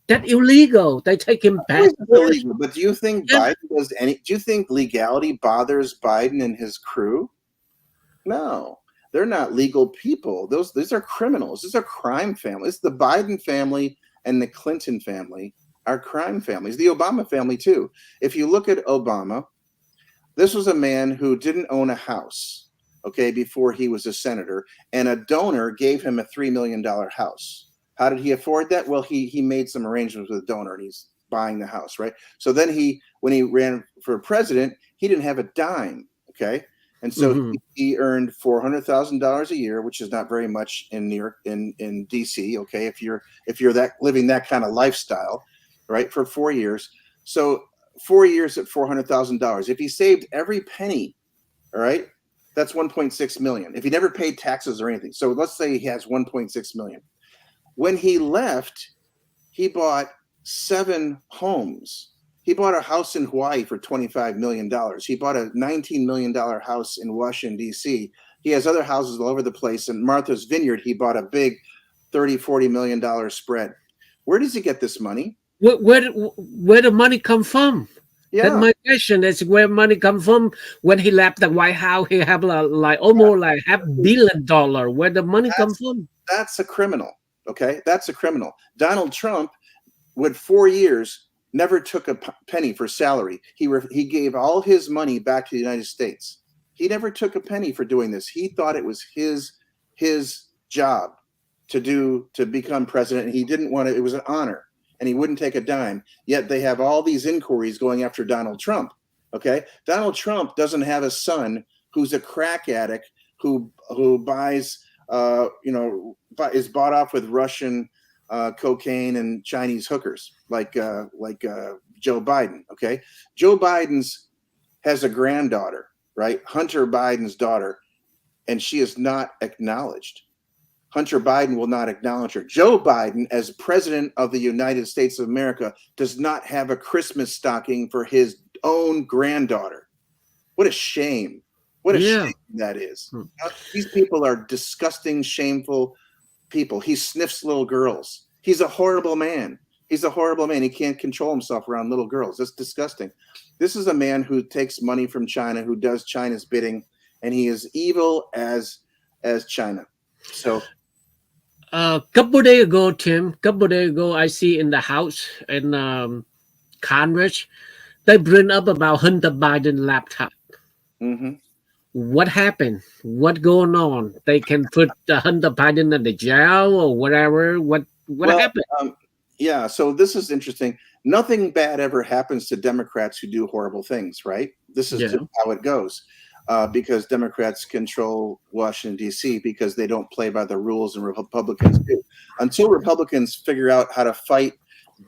That's illegal. They take him back. Illegal, but do you think Biden does any? Do you think legality bothers Biden and his crew? No. They're not legal people. These are criminals. These are crime families. The Biden family and the Clinton family are crime families. The Obama family too. If you look at Obama, this was a man who didn't own a house, okay, before he was a senator, and a donor gave him a $3 million house. How did he afford that? Well, he made some arrangements with a donor, and he's buying the house, right? So then when he ran for president, he didn't have a dime, okay? And so he earned $400,000 a year, which is not very much in New York, in DC. Okay, if you're living that kind of lifestyle, right, for 4 years. So 4 years at $400,000. If he saved every penny, all right, that's 1.6 million. If he never paid taxes or anything, so let's say he has 1.6 million. When he left, he bought 7 homes. He bought a house in Hawaii for $25 million. He bought a $19 million house in Washington, D.C. He has other houses all over the place. And Martha's Vineyard, he bought a big $30-40 million spread. Where does he get this money? Where the money come from? Yeah. That's my question. Is where money come from? When he left the White House, he have like almost like $500 million. Where the money come from? That's a criminal. Okay, that's a criminal. Donald Trump, with 4 years, never took a penny for salary. He gave all his money back to the United States. He never took a penny for doing this. He thought it was his job to become president, and he didn't want it. It was an honor, and he wouldn't take a dime. Yet they have all these inquiries going after Donald Trump. Okay, Donald Trump doesn't have a son who's a crack addict who buys is bought off with Russian cocaine and Chinese hookers like Joe Biden. Okay, Joe Biden's has a granddaughter, right? Hunter Biden's daughter, and she is not acknowledged. Hunter Biden will not acknowledge her. Joe Biden, as president of the United States of America, does not have a Christmas stocking for his own granddaughter. What a shame. What a shame that is. These people are disgusting, shameful people. He sniffs little girls. He's a horrible man. He's a horrible man. He can't control himself around little girls. That's disgusting. This is a man who takes money from China, who does China's bidding, and he is evil as China. So couple days ago, Tim, I see in the House in Congress, they bring up about Hunter Biden laptop. Mm-hmm. What happened? What going on? They can put Hunter Biden in the jail or whatever. What happened? Yeah, so this is interesting. Nothing bad ever happens to Democrats who do horrible things, right? This is just how it goes. Because Democrats control Washington, D.C., because they don't play by the rules, and Republicans do. Until Republicans figure out how to fight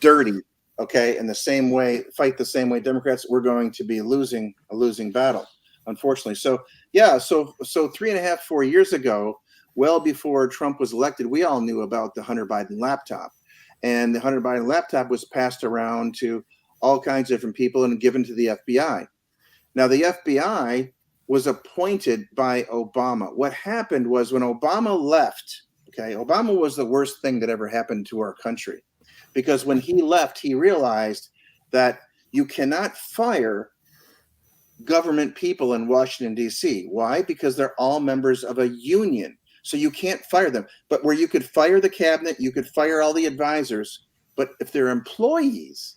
dirty, okay, in the same way, Democrats, we're going to be a losing battle, unfortunately. So 3.5, 4 years ago, well before Trump was elected, we all knew about the Hunter Biden laptop. And the Hunter Biden laptop was passed around to all kinds of different people and given to the FBI. Now, the FBI was appointed by Obama. What happened was when Obama left, okay, Obama was the worst thing that ever happened to our country, because when he left, he realized that you cannot fire government people in Washington, D.C. Why? Because they're all members of a union. So you can't fire them. But where you could fire the cabinet, you could fire all the advisors. But if they're employees,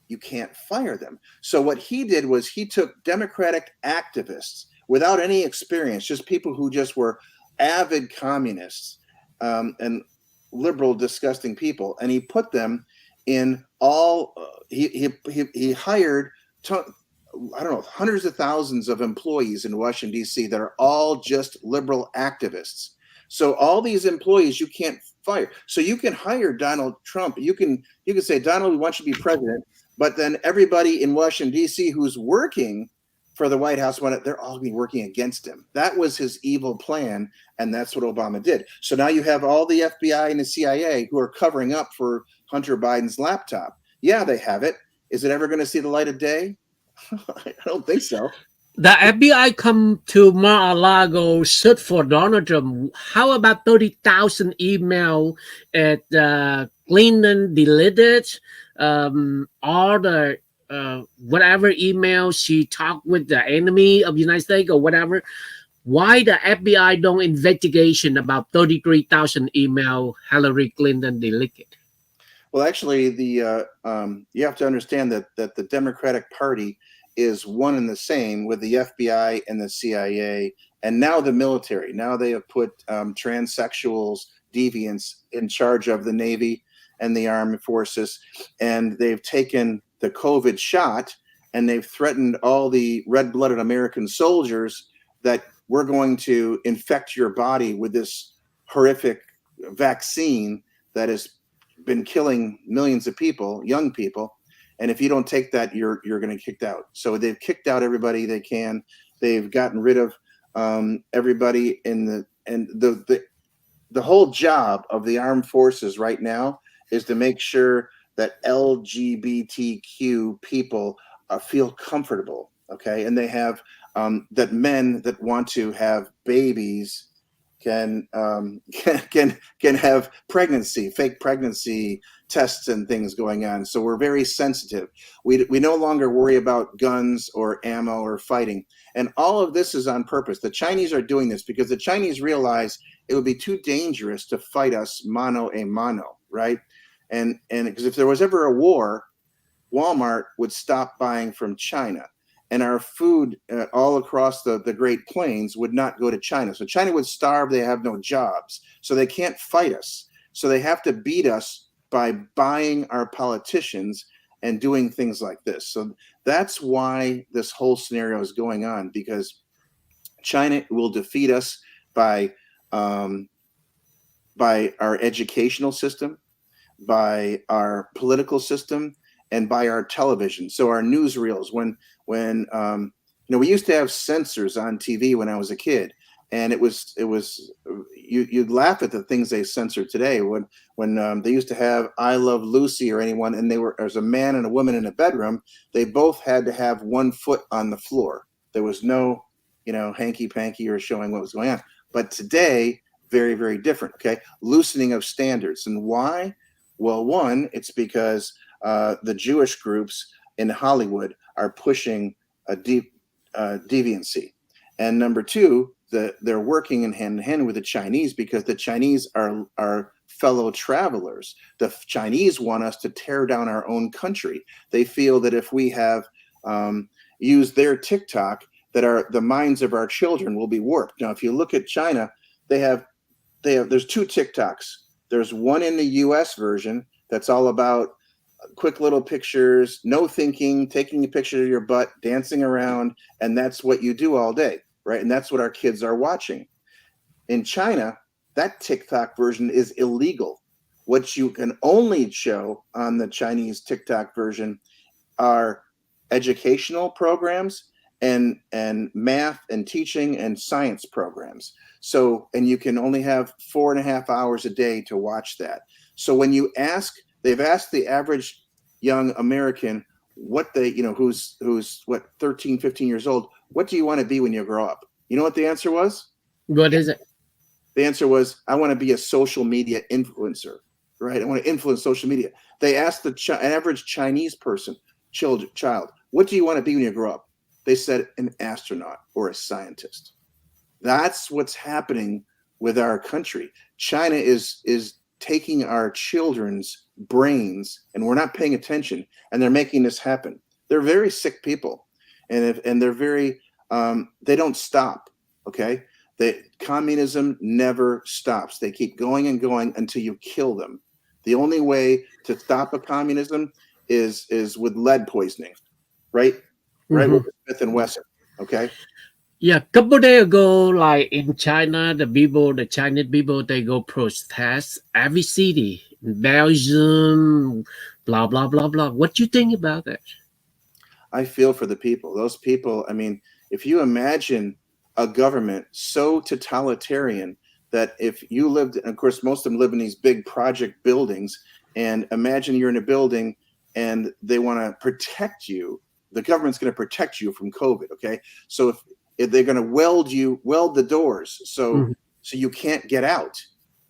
you can't fire them. So what he did was he took Democratic activists without any experience, just people who just were avid communists and liberal, disgusting people, and he put them in all. He hired hundreds of thousands of employees in Washington, D.C. that are all just liberal activists. So all these employees you can't fire. So you can hire Donald Trump. You can say, Donald, we want you to be president. But then everybody in Washington, D.C. who's working for the White House, they're all going to be working against him. That was his evil plan, and that's what Obama did. So now you have all the FBI and the CIA who are covering up for Hunter Biden's laptop. Yeah, they have it. Is it ever going to see the light of day? I don't think so. The FBI come to Mar-a-Lago, search for Donald Trump. How about 30,000 email at Clinton deleted? All the whatever email she talked with the enemy of the United States or whatever. Why the FBI don't investigation about 33,000 email Hillary Clinton deleted? Well, actually, you have to understand that the Democratic Party is one and the same with the FBI and the CIA, and now the military. Now they have put transsexuals, deviants in charge of the Navy and the armed forces, and they've taken the COVID shot and they've threatened all the red-blooded American soldiers that we're going to infect your body with this horrific vaccine that has been killing millions of people, young people. And if you don't take that, you're going to get kicked out. So they've kicked out everybody they can. They've gotten rid of everybody the whole job of the armed forces right now is to make sure that LGBTQ people feel comfortable, okay, and they have that men that want to have babies can have fake pregnancy tests and things going on. So we're very sensitive. We no longer worry about guns or ammo or fighting. And all of this is on purpose. The Chinese are doing this because the Chinese realize it would be too dangerous to fight us mano a mano, right? And because if there was ever a war, Walmart would stop buying from China. And our food all across the Great Plains would not go to China. So China would starve. They have no jobs. So they can't fight us. So they have to beat us by buying our politicians and doing things like this. So that's why this whole scenario is going on, because China will defeat us by our educational system, by our political system, and by our television. So our newsreels, when we used to have censors on TV when I was a kid, and you'd laugh at the things they censor today. When they used to have I Love Lucy or anyone, and there's a man and a woman in a bedroom, they both had to have 1 foot on the floor. There was no, hanky panky or showing what was going on. But today, very, very different. Okay, loosening of standards. And why? Well, one, it's because the Jewish groups in Hollywood are pushing a deep deviancy. And number two, they're working in hand with the Chinese, because the Chinese are fellow travelers. The Chinese want us to tear down our own country. They feel that if we have used their TikTok, that the minds of our children will be warped. Now, if you look at China, there's 2 TikToks. There's one in the US version that's all about quick little pictures, no thinking, taking a picture of your butt, dancing around, and that's what you do all day, right? And that's what our kids are watching. In China, that TikTok version is illegal. What you can only show on the Chinese TikTok version are educational programs and math and teaching and science programs. So, and you can only have 4.5 hours a day to watch that. So when they've asked the average young American what they, who's 13, 15 years old, what do you want to be when you grow up? You know what the answer was? What is it? The answer was, I want to be a social media influencer, right? I want to influence social media. They asked the average Chinese child, what do you want to be when you grow up? They said an astronaut or a scientist. That's what's happening with our country. China is taking our children's brains, and we're not paying attention, and they're making this happen. They're very sick people, and they're very they don't stop. Okay, communism never stops. They keep going and going until you kill them. The only way to stop a communism is with lead poisoning, right? Right, with Smith and Wesson. Okay. Yeah, couple days ago, like in China, the Chinese people, they go protest every city, Belgium, blah blah blah blah. What do you think about that? I feel for the people. Those people. I mean, if you imagine a government so totalitarian that if you lived, and of course, most of them live in these big project buildings, and imagine you're in a building and they want to protect you. The government's going to protect you from COVID. Okay, so if they're going to weld the doors so you can't get out,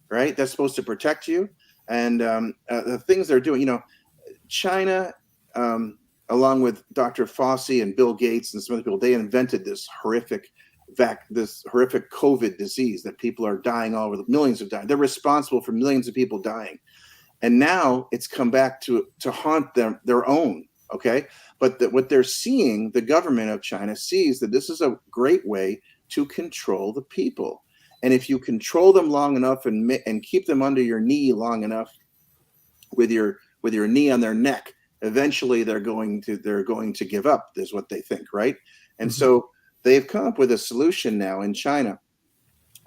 right? That's supposed to protect you. And the things they're doing, China, along with Dr. Fauci and Bill Gates and some other people, they invented this horrific COVID disease that people are dying all over. Millions of dying. They're responsible for millions of people dying, and now it's come back to haunt their own. Okay, but what they're seeing, the government of China sees that this is a great way to control the people. And if you control them long enough and keep them under your knee long enough, with your knee on their neck, eventually they're going to give up, is what they think, right? And so they've come up with a solution now in China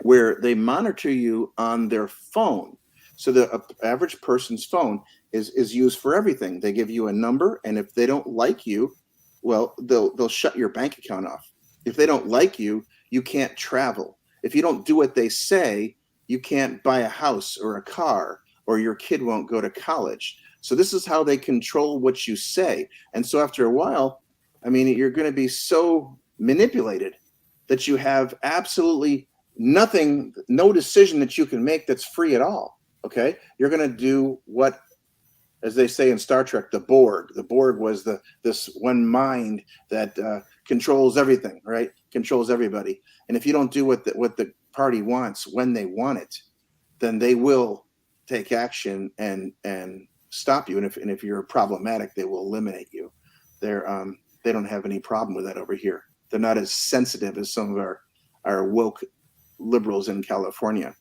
where they monitor you on their phone. So the average person's phone is used for everything. They give you a number, and if they don't like you, well, they'll shut your bank account off. If they don't like you, you can't travel. If you don't do what they say, you can't buy a house or a car, or your kid won't go to college. So this is how they control what you say. And so after a while, I mean, you're going to be so manipulated that you have absolutely nothing, no decision that you can make that's free at all. Okay. You're going to do what, as they say in Star Trek, the Borg. The Borg was this one mind that controls everything, right? Controls everybody. And if you don't do what the party wants when they want it, then they will take action and stop you. And if you're problematic, they will eliminate you. They don't have any problem with that over here. They're not as sensitive as some of our woke liberals in California.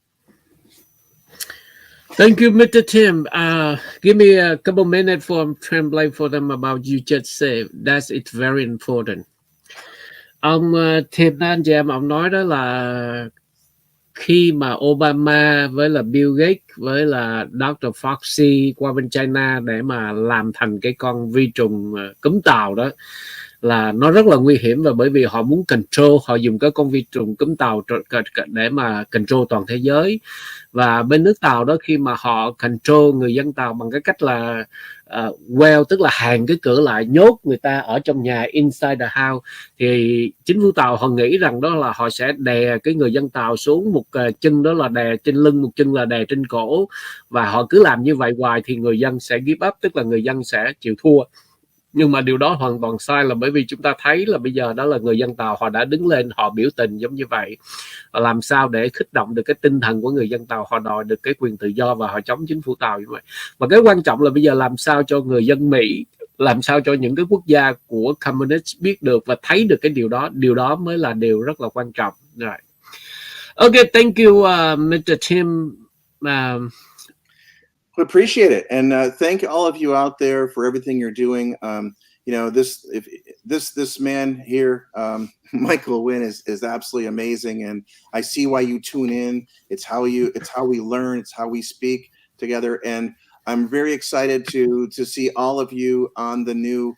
Thank you, Mr. Tim. Give me a couple minutes for translate for them about you just said. It's very important. Ông Tim anh chị em, ông nói đó là khi mà Obama với là Bill Gates với là Dr. Fauci qua bên China để mà làm thành cái con vi trùng cúm tàu đó, là nó rất là nguy hiểm, và bởi vì họ muốn control, họ dùng cái con vi trùng cúm tàu để mà control toàn thế giới. Và bên nước Tàu đó, khi mà họ control người dân Tàu bằng cái cách là tức là hàng cái cửa lại, nhốt người ta ở trong nhà, inside the house, thì chính phủ Tàu họ nghĩ rằng đó là họ sẽ đè cái người dân Tàu xuống, một chân đó là đè trên lưng, một chân là đè trên cổ, và họ cứ làm như vậy hoài thì người dân sẽ give up, tức là người dân sẽ chịu thua. Nhưng mà điều đó hoàn toàn sai, là bởi vì chúng ta thấy là bây giờ đó là người dân Tàu họ đã đứng lên, họ biểu tình giống như vậy, làm sao để khích động được cái tinh thần của người dân Tàu, họ đòi được cái quyền tự do và họ chống chính phủ Tàu như vậy. Và cái quan trọng là bây giờ làm sao cho người dân Mỹ, làm sao cho những cái quốc gia của communist biết được và thấy được cái điều đó mới là điều rất là quan trọng. Rồi. Okay, thank you, Mr. Tim. We appreciate it, and thank all of you out there for everything you're doing. This man here, Michael Wynn, is absolutely amazing, and I see why you tune in. It's how we learn, it's how we speak together, and I'm very excited to see all of you on the new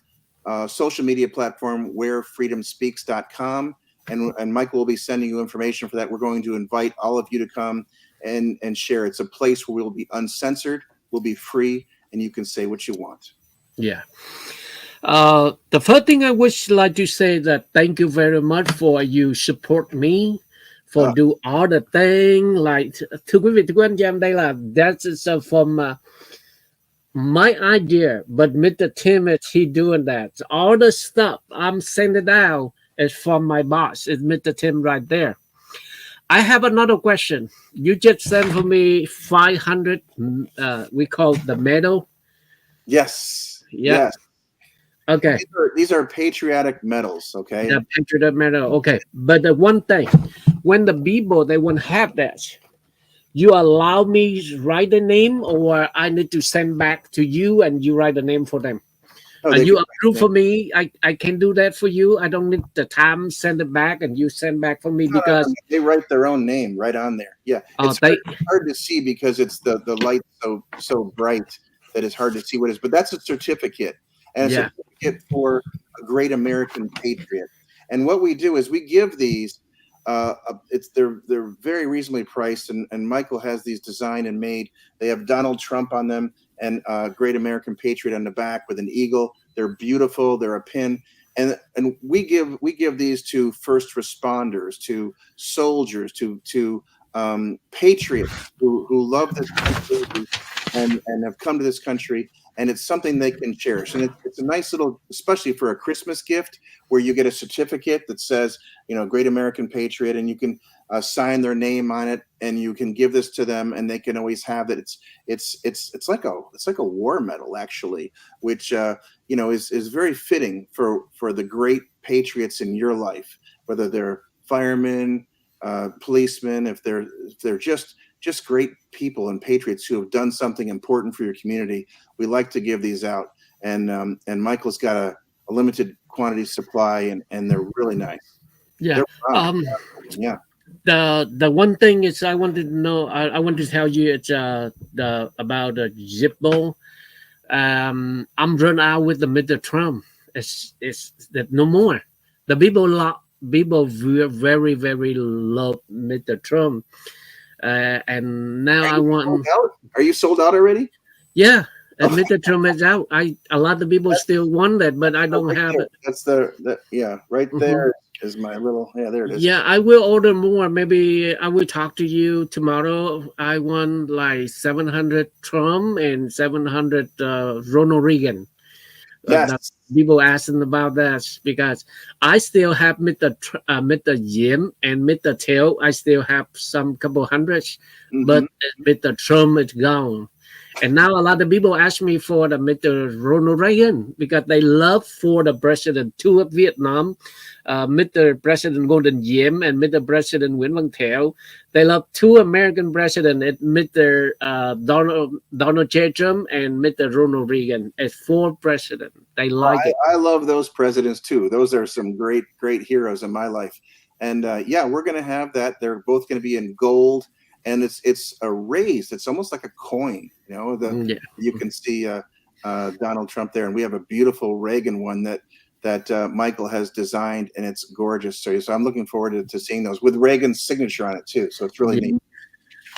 social media platform, wherefreedomspeaks.com, and Michael will be sending you information for that. We're going to invite all of you to come and share. It's a place where we'll be uncensored, we'll be free, and you can say what you want. Yeah. The first thing I would like to say that thank you very much for you support me, for do all the thing. Like, thưa quý vị, thưa quý anh chị em, đây là that's from my idea, but Mr. Tim he doing that. All the stuff I'm sending out is from my boss. It's Mr. Tim right there. I have another question. You just sent for me 500. We call the medal. Yes. Yeah. Yes. Okay. These are patriotic medals. Okay. The patriotic medal. Okay. But the one thing, when the people they won't have that, you allow me to write the name, or I need to send back to you and you write the name for them. You approve for me. I can do that for you. I don't need the time, send it back and you send back for me, because they write their own name right on there. Yeah. It's hard to see because it's the light so bright that it's hard to see what it is, but that's a certificate, and a certificate for a great American patriot. And what we do is we give these they're very reasonably priced, and Michael has these designed and made. They have Donald Trump on them and Great American Patriot on the back with an eagle. They're beautiful. They're a pin, and we give these to first responders, to soldiers, to patriots who love this country and have come to this country, and it's something they can cherish. And it's a nice little, especially for a Christmas gift, where you get a certificate that says, Great American Patriot, and you can sign their name on it, and you can give this to them, and they can always have it. It's like a war medal, actually, which is very fitting for the great patriots in your life, whether they're firemen, policemen, if they're just great people and patriots who have done something important for your community. We like to give these out, and Michael's got a limited quantity supply, and they're really nice. Yeah. Yeah. The one thing is I wanted to know. I want to tell you it's about the Zippo. I'm run out with the Mr. Trump. It's that no more. The people very, very love Mr. Trump. And now I want. Are you sold out already? Yeah, And Mr. Trump is out. A lot of people still want that, but I don't right have there. it. That's right there is my little, there it is. Yeah, I will order more. Maybe I will talk to you tomorrow. I want like 700 Trump and 700 Ronald Reagan. Yes. People asking about that because I still have Mr. Jim and Mr. Tail. I still have some couple hundreds, but Mr. Trump is gone. And now a lot of people ask me for the Mr. Ronald Reagan because they love for the president two of Vietnam, Mr. President Golden Diem and Mr. President Nguyễn Văn Thiệu. They love two American presidents, Mr. Donald J. Trump and Mr. Ronald Reagan as four presidents. They like it. I love those presidents too. Those are some great heroes in my life. And we're going to have that. They're both going to be in gold. And it's a raised. It's almost like a coin, you know. You can see Donald Trump there, and we have a beautiful Reagan one that Michael has designed, and it's gorgeous. So I'm looking forward to seeing those with Reagan's signature on it too. So it's really neat.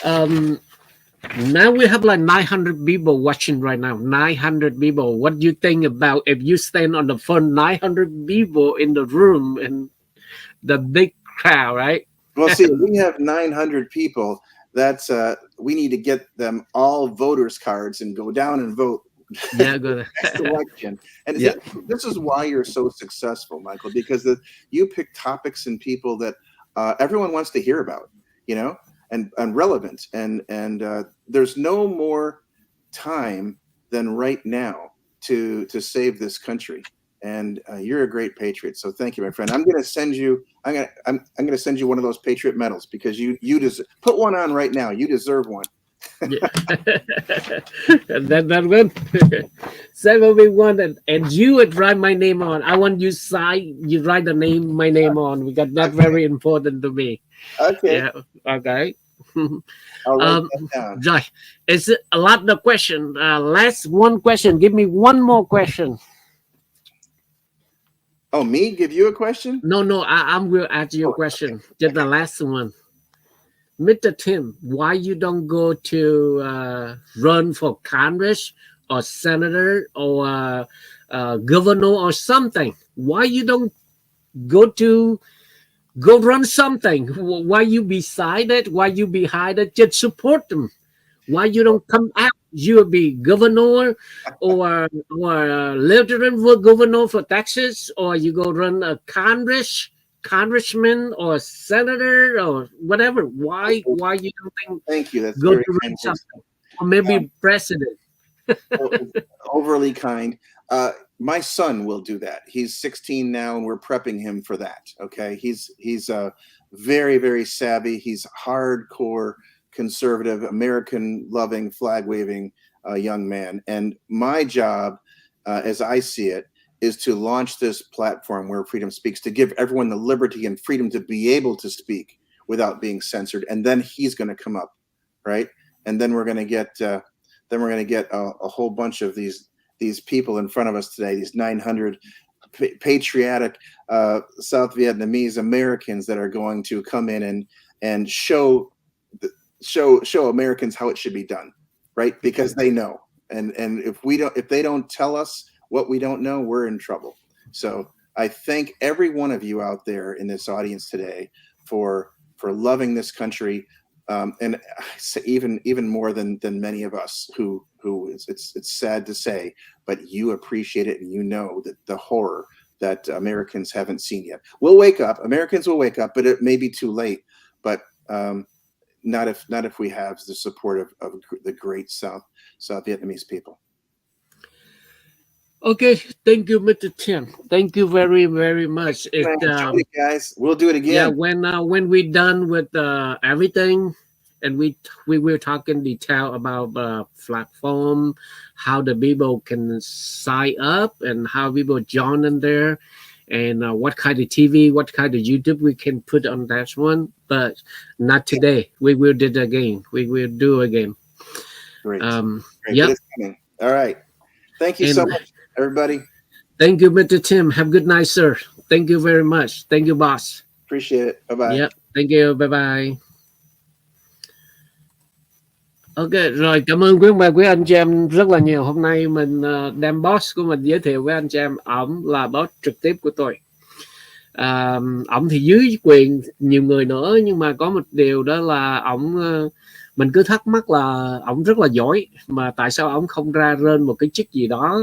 Now we have like 900 people watching right now. 900 people. What do you think about if you stand on the front, 900 people in the room and the big crowd, right? Well, see, we have 900 people. That's we need to get them all voters cards and go down and vote. Yeah, good. Election. And this is why you're so successful, Michael, because you pick topics and people that everyone wants to hear about, you know, and relevant. And there's no more time than right now to save this country. And you're a great patriot, so thank you, my friend. I'm going to send you. I'm going to send you one of those patriot medals because you deserve. Put one on right now. You deserve one. that one. Send me one, and you would write my name on. I want you sign. You write my name on because that's very important to me. Okay. Yeah. Okay. I'll write that down. Right. It's a lot of question. Last one question. Give me one more question. Oh, me? Give you a question? No. I'm going to ask you a question. Just the last one. Mr. Tim, why you don't go to run for Congress or senator or governor or something? Why you don't go run something? Why you beside it? Why you behind it? Just support them. Why you don't come out? You'll be governor or lieutenant governor for Texas, or you go run a congressman or senator or whatever. Why you don't think? Thank you. That's go very to run something, or maybe president. Overly kind. My son will do that. He's 16 now, and we're prepping him for that. Okay, he's very, very savvy. He's hardcore conservative, American loving, flag waving young man. And my job, as I see it, is to launch this platform where Freedom Speaks, to give everyone the liberty and freedom to be able to speak without being censored. And then he's going to come up, right? And then we're going to get a whole bunch of these people in front of us today, these 900 patriotic South Vietnamese Americans that are going to come in and show Americans how it should be done, right? Because they know, and if they don't tell us what we don't know, we're in trouble. So I thank every one of you out there in this audience today for loving this country, and even more than many of us who it's sad to say, but you appreciate it, and you know that the horror that Americans haven't seen yet. We'll wake up. Americans will wake up, but it may be too late. But not if we have the support of the great South Vietnamese people. Okay, thank you, Mr. Tim. Thank you very, very much. Guys, we'll do it again. Yeah, when we're done with everything, and we will talk in detail about platform, how the people can sign up, and how people join in there, and what kind of TV, what kind of YouTube we can put on that one. But not today. We will do it again. We will do again. Great. Great. Yep. All right. Thank you so much, everybody. Thank you, Mr. Tim. Have a good night, sir. Thank you very much. Thank you, boss. Appreciate it. Bye-bye. Yep. Thank you. Bye-bye. Ok, rồi cảm ơn quý bà quý anh chị em rất là nhiều. Hôm nay mình đem boss của mình giới thiệu với anh chị em. Ổng là boss trực tiếp của tôi. Ổng thì dưới quyền nhiều người nữa, nhưng mà có một điều đó là ổng, mình cứ thắc mắc là ổng rất là giỏi mà tại sao ổng không ra rên một cái chức gì đó.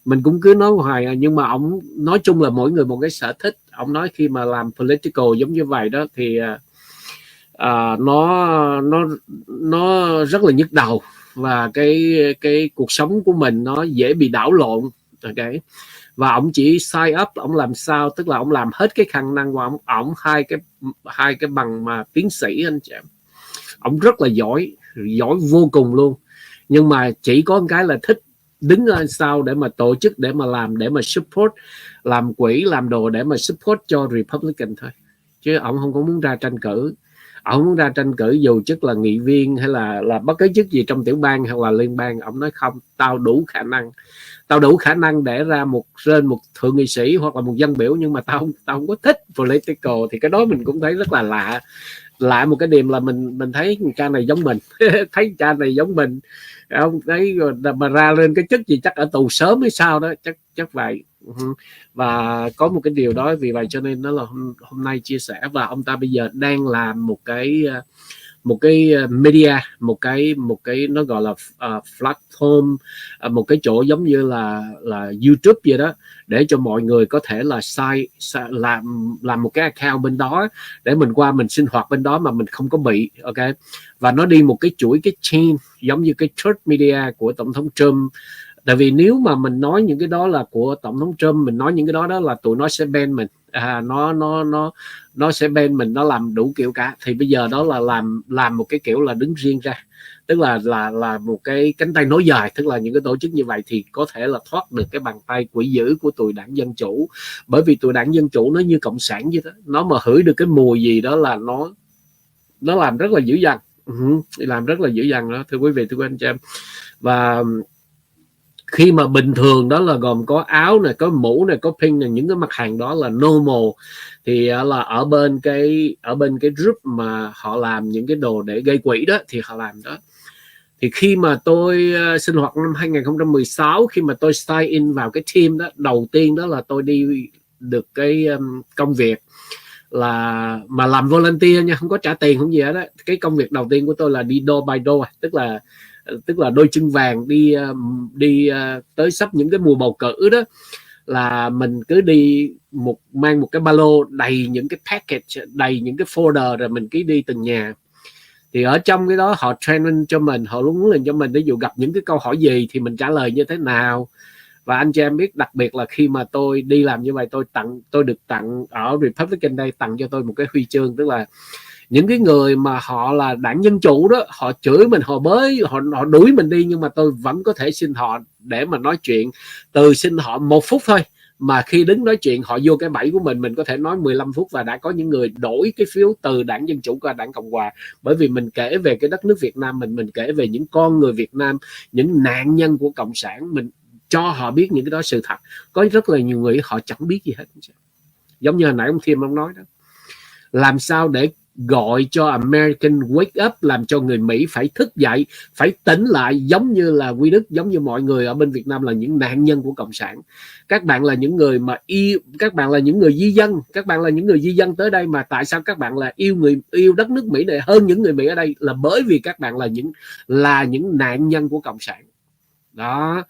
Mình cũng cứ nói hoài, nhưng mà ổng nói chung là mỗi người một cái sở thích. Ổng nói khi mà làm political giống như vậy đó thì nó rất là nhức đầu, và cái cuộc sống của mình nó dễ bị đảo lộn. Ok, và ông chỉ sign up, ông làm sao, tức là ông làm hết cái khả năng của ông hai cái bằng mà tiến sĩ anh chị em. Ông rất là giỏi vô cùng luôn, nhưng mà chỉ có một cái là thích đứng ở sau để mà tổ chức, để mà làm, để mà support, làm quỹ làm đồ để mà support cho Republican thôi, chứ ông không có muốn ra tranh cử. Ông muốn ra tranh cử dù chức là nghị viên hay là bất cứ chức gì trong tiểu bang hoặc là liên bang. Ông nói không, tao đủ khả năng để ra một thượng nghị sĩ hoặc là một dân biểu, nhưng mà tao không có thích political. Thì cái đó mình cũng thấy rất là lạ một cái điểm là mình thấy cha này giống mình thấy cha này giống mình, không thấy mà ra lên cái chức gì chắc ở tù sớm hay sao đó, chắc vậy. Và có một cái điều đó, vì vậy cho nên nó là hôm nay chia sẻ. Và ông ta bây giờ đang làm một cái media, một cái nó gọi là platform, một cái chỗ giống như là YouTube vậy đó, để cho mọi người có thể là làm một cái account bên đó để mình qua mình sinh hoạt bên đó mà mình không có bị. Ok, và nó đi một cái chuỗi, cái chain giống như cái church media của tổng thống Trump. Tại vì nếu mà mình nói những cái đó là của tổng thống Trump, mình nói những cái đó là tụi nó sẽ ban mình, nó sẽ ban mình, nó làm đủ kiểu cả. Thì bây giờ đó là làm một cái kiểu là đứng riêng ra, tức là một cái cánh tay nối dài, tức là những cái tổ chức như vậy thì có thể là thoát được cái bàn tay quỷ dữ của tụi đảng Dân Chủ. Bởi vì tụi đảng Dân Chủ nó như cộng sản vậy đó, nó mà hửi được cái mùi gì đó là nó làm rất là dữ dằn, làm rất là dữ dằn đó, thưa quý vị, thưa quý anh chị em. Và khi mà bình thường đó là gồm có áo này, có mũ này, có pin này, những cái mặt hàng đó là normal, thì là ở bên cái group mà họ làm những cái đồ để gây quỹ đó thì họ làm đó. Thì khi mà tôi sinh hoạt năm 2016, khi mà tôi sign in vào cái team đó, đầu tiên đó là tôi đi được cái công việc là mà làm volunteer nha, không có trả tiền không gì hết đó. Cái công việc đầu tiên của tôi là đi door by door, tức là đôi chân vàng, đi tới sắp những cái mùa bầu cử đó, là mình cứ đi mang một cái ba lô đầy những cái package, đầy những cái folder, rồi mình cứ đi từng nhà. Thì ở trong cái đó họ training cho mình, họ luôn muốn lên cho mình, ví dụ gặp những cái câu hỏi gì thì mình trả lời như thế nào. Và anh chị em biết, đặc biệt là khi mà tôi đi làm như vậy, tôi được tặng ở Republican Day, tặng cho tôi một cái huy chương. Tức là những cái người mà họ là đảng Dân Chủ đó, họ chửi mình, họ đuổi mình đi, nhưng mà tôi vẫn có thể xin họ để mà nói chuyện. Từ xin họ 1 phút thôi, mà khi đứng nói chuyện họ vô cái bẫy của mình có thể nói 15 phút. Và đã có những người đổi cái phiếu từ đảng Dân Chủ qua đảng Cộng Hòa, bởi vì mình kể về cái đất nước Việt Nam mình kể về những con người Việt Nam, những nạn nhân của Cộng sản, mình cho họ biết những cái đó sự thật. Có rất là nhiều người họ chẳng biết gì hết. Giống như hồi nãy ông Thiêm ông nói đó, làm sao để gọi cho American wake up, làm cho người Mỹ phải thức dậy, phải tỉnh lại, giống như là Quy Đức, giống như mọi người ở bên Việt Nam là những nạn nhân của Cộng sản. Các bạn là những người mà các bạn là những người di dân, tới đây mà tại sao các bạn là yêu đất nước Mỹ này hơn những người Mỹ ở đây? Là bởi vì các bạn là những nạn nhân của Cộng sản. Đó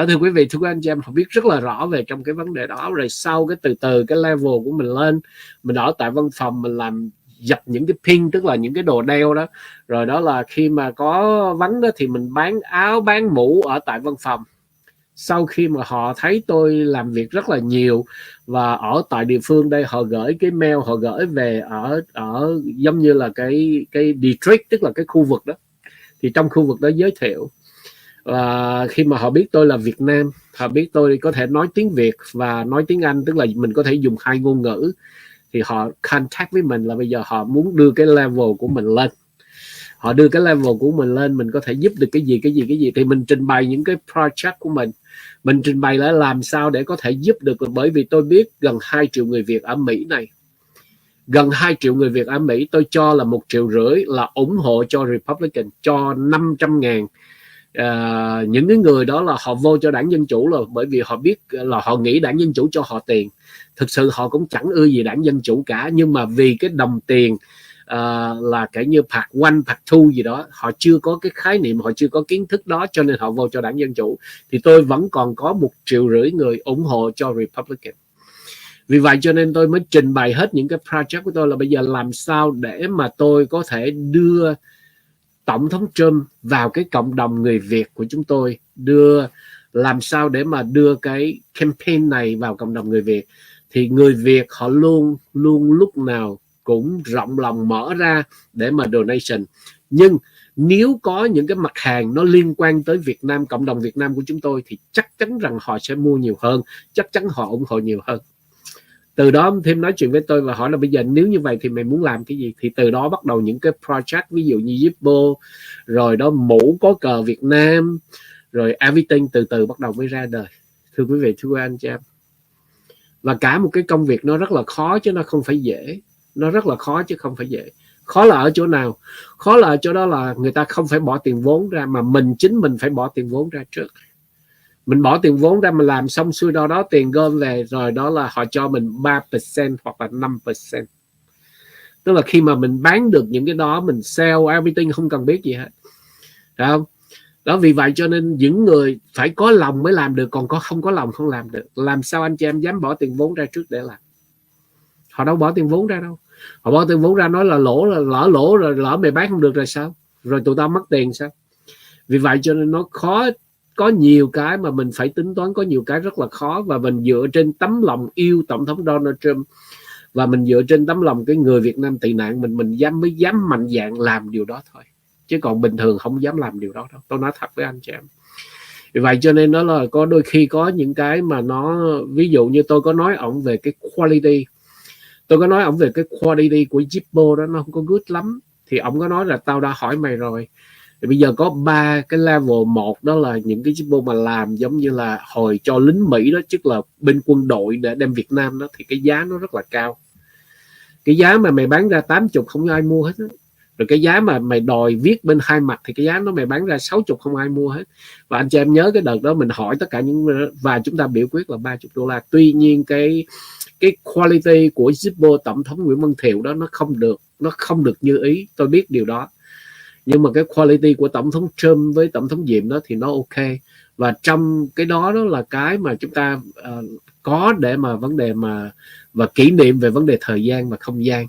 thưa quý vị, thưa quý anh chị em, họ biết rất là rõ về trong cái vấn đề đó. Rồi sau cái từ cái level của mình lên, mình ở tại văn phòng, mình làm dập những cái pin, tức là những cái đồ đeo đó. Rồi đó là khi mà có vắng đó thì mình bán áo, bán mũ ở tại văn phòng. Sau khi mà họ thấy tôi làm việc rất là nhiều và ở tại địa phương đây, họ gửi cái mail, họ gửi về ở giống như là cái district, tức là cái khu vực đó. Thì trong khu vực đó giới thiệu, và khi mà họ biết tôi là Việt Nam, họ biết tôi có thể nói tiếng Việt và nói tiếng Anh, tức là mình có thể dùng 2 ngôn ngữ, thì họ contact với mình là bây giờ họ muốn đưa cái level của mình lên. Họ đưa cái level của mình lên, mình có thể giúp được cái gì thì mình trình bày những cái project của mình trình bày là làm sao để có thể giúp được. Bởi vì tôi biết gần 2 triệu người Việt ở Mỹ này, gần 2 triệu người Việt ở Mỹ, tôi cho là 1,5 triệu là ủng hộ cho Republican, cho 500.000. Những cái người đó là họ vô cho đảng Dân Chủ rồi, bởi vì họ biết là họ nghĩ đảng Dân Chủ cho họ tiền. Thực sự họ cũng chẳng ưa gì đảng Dân Chủ cả, nhưng mà vì cái đồng tiền là cái như Part 1, Part 2 gì đó, họ chưa có cái khái niệm, họ chưa có kiến thức đó, cho nên họ vô cho đảng Dân Chủ. Thì tôi vẫn còn có 1,5 triệu người ủng hộ cho Republican. Vì vậy cho nên tôi mới trình bày hết những cái project của tôi là bây giờ làm sao để mà tôi có thể đưa Tổng thống Trump vào cái cộng đồng người Việt của chúng tôi, làm sao để mà đưa cái campaign này vào cộng đồng người Việt. Thì người Việt họ luôn lúc nào cũng rộng lòng mở ra để mà donation. Nhưng nếu có những cái mặt hàng nó liên quan tới Việt Nam, cộng đồng Việt Nam của chúng tôi, thì chắc chắn rằng họ sẽ mua nhiều hơn, chắc chắn họ ủng hộ nhiều hơn. Từ đó thêm nói chuyện với tôi và hỏi là bây giờ nếu như vậy thì mày muốn làm cái gì. Thì từ đó bắt đầu những cái project ví dụ như Zippo, rồi đó mũ có cờ Việt Nam, rồi everything từ từ bắt đầu mới ra đời. Thưa quý vị, thưa anh chị em, và cả một cái công việc nó rất là khó chứ nó không phải dễ. Nó rất là khó chứ không phải dễ. Khó là ở chỗ nào? Khó là ở chỗ đó là người ta không phải bỏ tiền vốn ra, mà chính mình phải bỏ tiền vốn ra trước. Mình bỏ tiền vốn ra, mình làm xong xuôi đó tiền gom về, rồi đó là họ cho mình 3% hoặc là 5%. Tức là khi mà mình bán được những cái đó, mình sell everything, không cần biết gì hết. Phải không? Đó, vì vậy cho nên những người phải có lòng mới làm được, còn không có lòng không làm được. Làm sao anh chị em dám bỏ tiền vốn ra trước để làm? Họ đâu bỏ tiền vốn ra đâu. Họ bỏ tiền vốn ra nói là lỗ, là lỗ rồi, lỡ mày bán không được rồi sao? Rồi tụi tao mất tiền sao? Vì vậy cho nên nó khó. Có nhiều cái mà mình phải tính toán, có nhiều cái rất là khó, và mình dựa trên tấm lòng yêu Tổng thống Donald Trump, và mình dựa trên tấm lòng cái người Việt Nam tị nạn mình mới dám mạnh dạn làm điều đó thôi, chứ còn bình thường không dám làm điều đó đâu. Tôi nói thật với anh chị em. Vì vậy cho nên nó là có đôi khi có những cái mà nó, ví dụ như tôi có nói ổng về cái quality, tôi có nói ổng về cái quality của Zippo đó nó không có good lắm, thì ổng có nói là tao đã hỏi mày rồi. Thì bây giờ có 3 cái level. Một đó là những cái Zippo mà làm giống như là hồi cho lính Mỹ đó, tức là bên quân đội để đem Việt Nam đó, thì cái giá nó rất là cao. Cái giá mà mày bán ra 80 không ai mua hết đó. Rồi cái giá mà mày đòi viết bên hai mặt thì cái giá nó mày bán ra 60 không ai mua hết. Và anh chị em nhớ cái đợt đó mình hỏi tất cả những, và chúng ta biểu quyết là $30. Tuy nhiên cái quality của Zippo Tổng thống Nguyễn Văn Thiệu đó nó không được như ý, tôi biết điều đó. Nhưng mà cái quality của Tổng thống Trump với Tổng thống Diệm đó thì nó ok. Và trong cái đó là cái mà chúng ta có để mà vấn đề mà và kỷ niệm về vấn đề thời gian và không gian.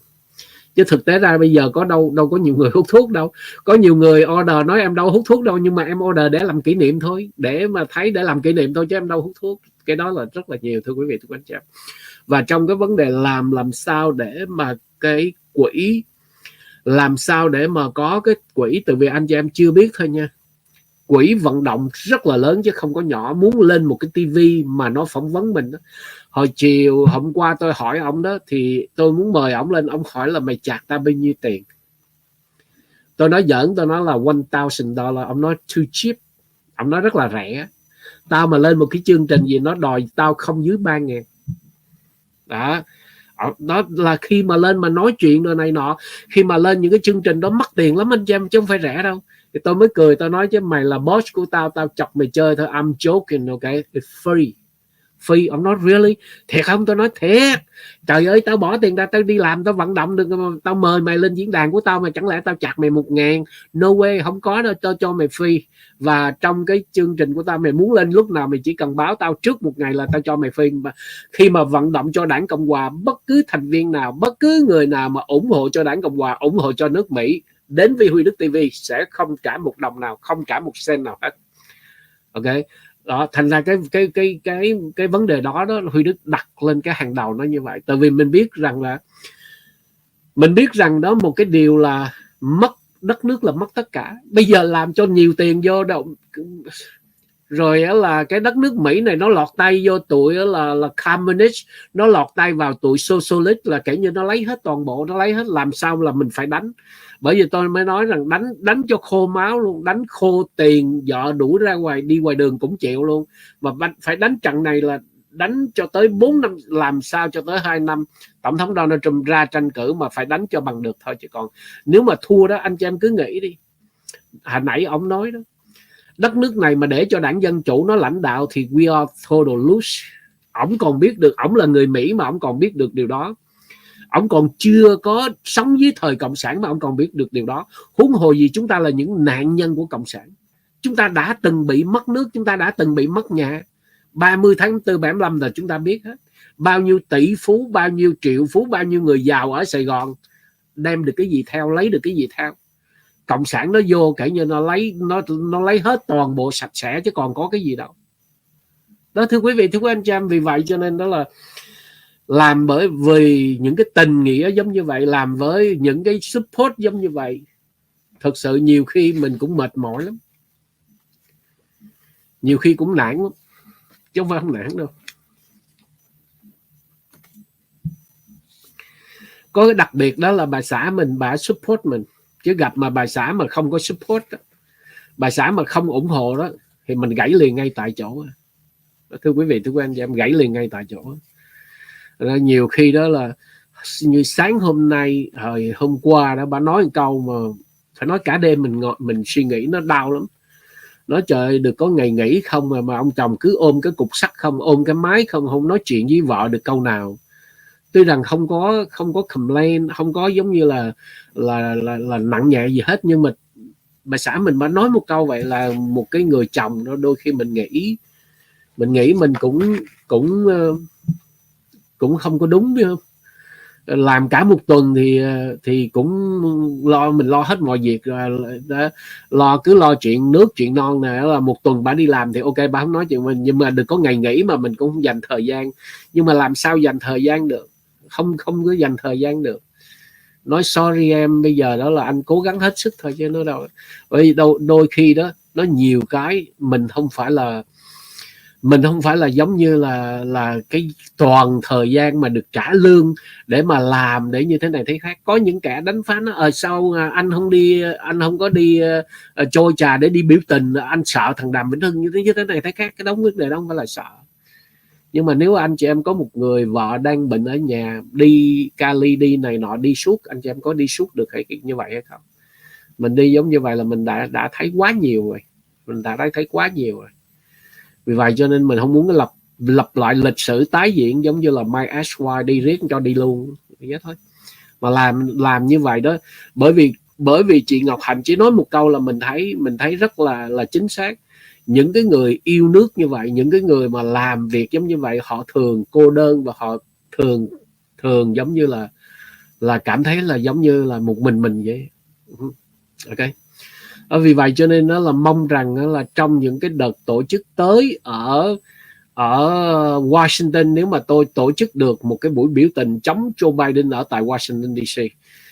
Chứ thực tế ra bây giờ có đâu có nhiều người hút thuốc đâu. Có nhiều người order nói em đâu hút thuốc đâu, nhưng mà em order để làm kỷ niệm thôi, để mà thấy, để làm kỷ niệm thôi, chứ em đâu hút thuốc. Cái đó là rất là nhiều, thưa quý vị, thưa anh chị em. Và trong cái vấn đề làm sao để mà cái quỹ, làm sao để mà có cái quỹ, từ vì anh chị em chưa biết thôi nha, quỹ vận động rất là lớn chứ không có nhỏ. Muốn lên một cái tivi mà nó phỏng vấn mình đó. Hồi chiều hôm qua tôi hỏi ông đó, thì tôi muốn mời ông lên, ông hỏi là mày chạc ta bao nhiêu tiền. Tôi nói giỡn, tôi nói là $1,000. Ông nói too cheap, ông nói rất là rẻ. Tao mà lên một cái chương trình gì nó đòi tao không dưới 3.000 đó. Đó là khi mà lên mà nói chuyện rồi này nọ, khi mà lên những cái chương trình đó mất tiền lắm anh chị em, chứ không phải rẻ đâu. Thì tôi mới cười, tôi nói chứ mày là boss của tao, tao chọc mày chơi thôi, I'm joking, ok, it's free. Ông nói really? Thiệt không? Tôi nói thiệt. Trời ơi, tao bỏ tiền ra, tao đi làm, tao vận động được, tao mời mày lên diễn đàn của tao mà chẳng lẽ tao chặt mày 1.000? No way, không có đâu, tao cho mày free. Và trong cái chương trình của tao, mày muốn lên lúc nào mày chỉ cần báo tao trước một ngày là tao cho mày free. Mà khi mà vận động cho đảng Cộng Hòa, bất cứ thành viên nào, bất cứ người nào mà ủng hộ cho đảng Cộng Hòa, ủng hộ cho nước Mỹ, đến với Huy Đức TV sẽ không trả một đồng nào, không trả một cent nào hết. Ok. Đó, thành ra cái vấn đề đó Huy Đức đặt lên cái hàng đầu nó như vậy. Tại vì mình biết rằng đó một cái điều là mất đất nước là mất tất cả. Bây giờ làm cho nhiều tiền vô đâu, rồi là cái đất nước Mỹ này nó lọt tay vô tụi là communist, nó lọt tay vào tụi socialist, là kể như nó lấy hết toàn bộ, nó lấy hết. Làm sao là mình phải đánh. Bởi vì tôi mới nói rằng đánh cho khô máu luôn, đánh khô tiền, vợ đuổi ra ngoài, đi ngoài đường cũng chịu luôn. Mà phải đánh trận này đánh cho tới 4 năm, làm sao cho tới 2 năm tổng thống Donald Trump ra tranh cử mà phải đánh cho bằng được thôi. Chứ còn nếu mà thua đó, anh chị em cứ nghĩ đi, hồi nãy ông nói đó, đất nước này mà để cho đảng Dân Chủ nó lãnh đạo thì we are total lose. Ông còn biết được, ông là người Mỹ mà ông còn biết được điều đó. Ông còn chưa có sống dưới thời Cộng sản mà ông còn biết được điều đó. Huống hồ gì chúng ta là những nạn nhân của Cộng sản. Chúng ta đã từng bị mất nước, chúng ta đã từng bị mất nhà. 30 tháng 4 75 là chúng ta biết hết. Bao nhiêu tỷ phú, bao nhiêu triệu phú, bao nhiêu người giàu ở Sài Gòn đem được cái gì theo, lấy được cái gì theo. Cộng sản nó vô kể như nó lấy hết toàn bộ sạch sẽ chứ còn có cái gì đâu. Đó, thưa quý vị, thưa quý anh chị em, vì vậy cho nên đó là làm bởi vì những cái tình nghĩa giống như vậy, làm với những cái support giống như vậy, thực sự nhiều khi mình cũng mệt mỏi lắm, nhiều khi cũng nản lắm, chứ không phải không nản đâu. Có cái đặc biệt đó là bà xã mình, bà support mình, chứ gặp mà bà xã mà không có support đó, bà xã mà không ủng hộ đó thì mình gãy liền ngay tại chỗ. Thưa quý vị, thưa quý anh chị em, gãy liền ngay tại chỗ. Nhiều khi đó là như sáng hôm nay, hồi hôm qua đó, bà nói một câu mà phải nói cả đêm mình suy nghĩ, nó đau lắm. Nói trời, được có ngày nghỉ không mà ông chồng cứ ôm cái cục sắt không, ôm cái máy không nói chuyện với vợ được câu nào. Tuy rằng không có complain, không có giống như là nặng nhẹ gì hết, nhưng mà bà xã mình mới nói một câu vậy là một cái người chồng đó, đôi khi mình nghĩ mình cũng không có đúng, biết không? Làm cả một tuần thì cũng mình lo hết mọi việc rồi, cứ lo chuyện nước chuyện non này, là một tuần bà đi làm thì ok, bà không nói chuyện mình, nhưng mà được có ngày nghỉ mà mình cũng không dành thời gian. Nhưng mà làm sao dành thời gian được, không có dành thời gian được. Nói sorry em, bây giờ đó là anh cố gắng hết sức thôi chứ nó đâu. Bởi đôi khi đó nó nhiều cái mình không phải là giống như là cái toàn thời gian mà được trả lương để mà làm để như thế này thế khác. Có những kẻ đánh phá nó sao anh không có đi trôi trà để đi biểu tình, anh sợ thằng Đàm Vĩnh Hưng như thế này thế khác. Cái đống vấn đề đó không phải là sợ. Nhưng mà nếu anh chị em có một người vợ đang bệnh ở nhà, đi Cali đi này nọ, đi suốt, anh chị em có đi suốt được hay như vậy hay không? Mình đi giống như vậy là mình đã thấy quá nhiều rồi, Vì vậy cho nên mình không muốn lặp lại lịch sử tái diễn giống như là My SY đi riết cho đi luôn vậy thôi. Mà làm như vậy đó, bởi vì chị Ngọc Hạnh chỉ nói một câu là mình thấy rất là chính xác. Những cái người yêu nước như vậy, những cái người mà làm việc giống như vậy, họ thường cô đơn và họ thường giống như là cảm thấy là giống như là một mình vậy. Ok. Vì vậy cho nên nó là mong rằng là trong những cái đợt tổ chức tới ở Washington, nếu mà tôi tổ chức được một cái buổi biểu tình chống Joe Biden ở tại Washington DC,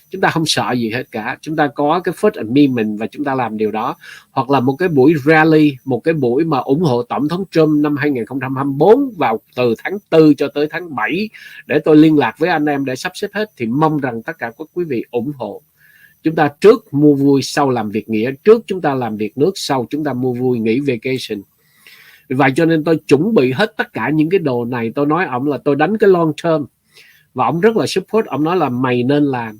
chúng ta không sợ gì hết cả. Chúng ta có cái First Amendment và chúng ta làm điều đó. Hoặc là một cái buổi rally, một cái buổi mà ủng hộ Tổng thống Trump năm 2024 vào từ tháng 4 cho tới tháng 7, để tôi liên lạc với anh em để sắp xếp hết. Thì mong rằng tất cả các quý vị ủng hộ. Chúng ta trước mua vui, sau làm việc nghĩa. Trước chúng ta làm việc nước, sau chúng ta mua vui nghỉ vacation. Vì vậy cho nên tôi chuẩn bị hết tất cả những cái đồ này. Tôi nói ông là tôi đánh cái long term, và ông rất là support. Ông nói là mày nên làm.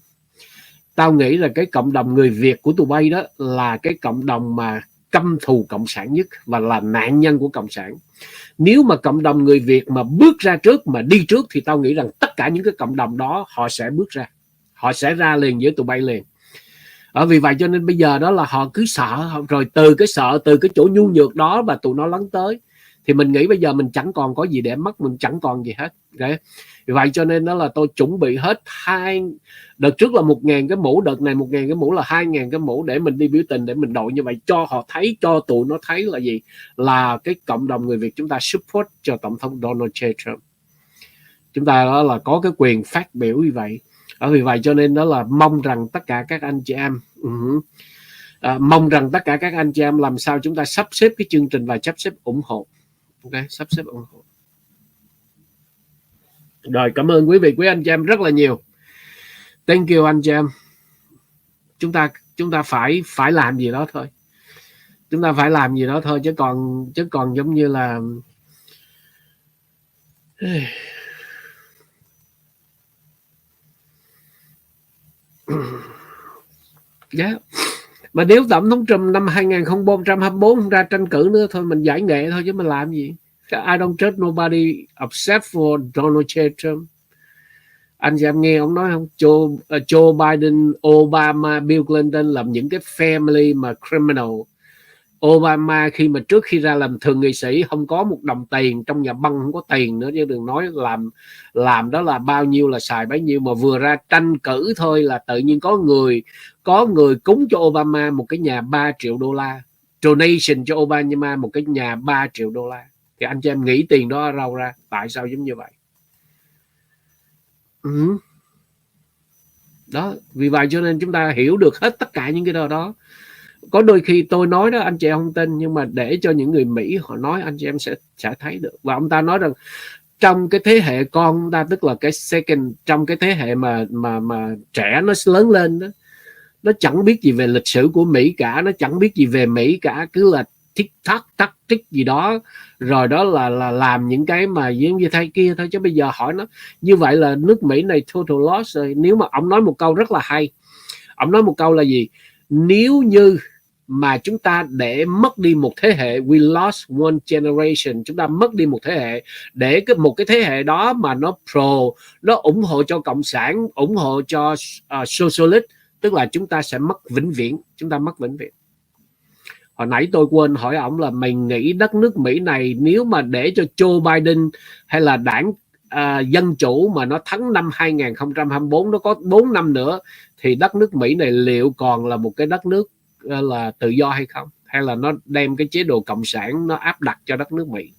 Tao nghĩ là cái cộng đồng người Việt của tụi bay đó là cái cộng đồng mà căm thù cộng sản nhất và là nạn nhân của cộng sản. Nếu mà cộng đồng người Việt mà bước ra trước, mà đi trước, thì tao nghĩ rằng tất cả những cái cộng đồng đó họ sẽ bước ra, họ sẽ ra liền với tụi bay liền. Vì vậy cho nên bây giờ đó là họ cứ sợ, rồi từ cái chỗ nhu nhược đó và tụi nó lấn tới, thì mình nghĩ bây giờ mình chẳng còn có gì để mất, mình chẳng còn gì hết. Okay? Vì vậy cho nên đó là tôi chuẩn bị hết đợt trước là 1.000 cái mũ, đợt này 1.000 cái mũ là 2.000 cái mũ để mình đi biểu tình, để mình đội như vậy cho họ thấy, cho tụi nó thấy là gì, là cái cộng đồng người Việt chúng ta support cho Tổng thống Donald J. Trump. Chúng ta đó là có cái quyền phát biểu như vậy. Vì vậy cho nên đó là mong rằng tất cả các anh chị em làm sao chúng ta sắp xếp cái chương trình và sắp xếp ủng hộ. Ok, sắp xếp ủng hộ. Rồi, cảm ơn quý vị, quý anh chị em rất là nhiều. Thank you anh chị em. Chúng ta phải làm gì đó thôi. Chúng ta phải làm gì đó thôi, chứ còn giống như là Yeah. Mà nếu tổng thống Trump năm 2024 không ra tranh cử nữa thôi, mình giải nghệ thôi chứ mình làm gì. I don't trust nobody except for Donald J. Trump. Anh em nghe ông nói không, Joe Biden, Obama, Bill Clinton làm những cái family mà criminal. Obama trước khi ra làm thượng nghị sĩ không có một đồng tiền, trong nhà băng không có tiền nữa, chứ đừng nói làm đó là bao nhiêu là xài bấy nhiêu. Mà vừa ra tranh cử thôi là tự nhiên có người cúng cho Obama một cái nhà 3 triệu đô la, donation cho Obama một cái nhà 3 triệu đô la. Thì anh chị em nghĩ tiền đó ở đâu ra, tại sao giống như vậy? Đó, vì vậy cho nên chúng ta hiểu được hết tất cả những cái đó. Có đôi khi tôi nói đó anh chị em không tin, nhưng mà để cho những người Mỹ họ nói, anh chị em sẽ thấy được. Và ông ta nói rằng trong cái thế hệ con chúng ta, tức là cái second, trong cái thế hệ mà trẻ nó lớn lên đó, nó chẳng biết gì về lịch sử của Mỹ cả, nó chẳng biết gì về Mỹ cả, cứ là TikTok tắc tích gì đó, rồi đó là làm những cái mà giống như thế kia thôi. Chứ bây giờ hỏi nó như vậy là nước Mỹ này total loss rồi. Nếu mà ông nói một câu rất là hay, ông nói một câu là gì? Nếu như mà chúng ta để mất đi một thế hệ, we lost one generation, chúng ta mất đi một thế hệ, để một cái thế hệ đó mà nó ủng hộ cho cộng sản, ủng hộ cho socialist, tức là chúng ta sẽ mất vĩnh viễn. Hồi nãy tôi quên hỏi ổng là mày nghĩ đất nước Mỹ này nếu mà để cho Joe Biden hay là đảng Dân Chủ mà nó thắng năm 2024, nó có 4 năm nữa, thì đất nước Mỹ này liệu còn là một cái đất nước là tự do hay không, hay là nó đem cái chế độ cộng sản nó áp đặt cho đất nước Mỹ.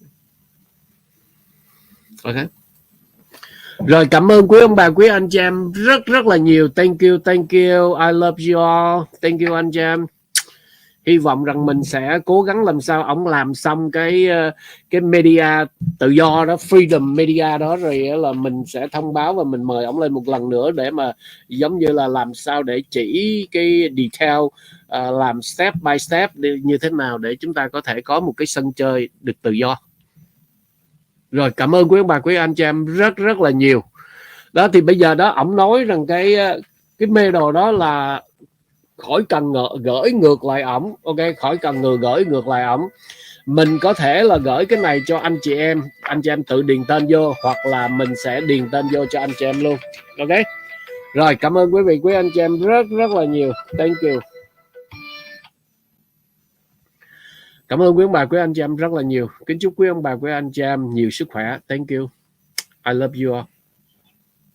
Ok, rồi cảm ơn quý ông bà, quý anh chị em rất là nhiều. Thank you, I love you all. Thank you anh chị em. Hy vọng rằng mình sẽ cố gắng làm sao ổng làm xong cái media tự do đó, freedom media đó, rồi là mình sẽ thông báo và mình mời ổng lên một lần nữa để mà giống như là làm sao để chỉ cái detail, làm step by step như thế nào để chúng ta có thể có một cái sân chơi được tự do. Rồi cảm ơn quý ông bà, quý anh chị em rất là nhiều. Đó thì bây giờ đó ổng nói rằng cái medal đó là khỏi cần gửi ngược lại ổng. Ok, khỏi cần gửi ngược lại ổng. Mình có thể là gửi cái này cho anh chị em tự điền tên vô, hoặc là mình sẽ điền tên vô cho anh chị em luôn. Ok, rồi cảm ơn quý vị, quý anh chị em rất là nhiều. Thank you. Cảm ơn quý ông bà, quý anh chị em rất là nhiều. Kính chúc quý ông bà, quý anh chị em nhiều sức khỏe. Thank you, I love you all.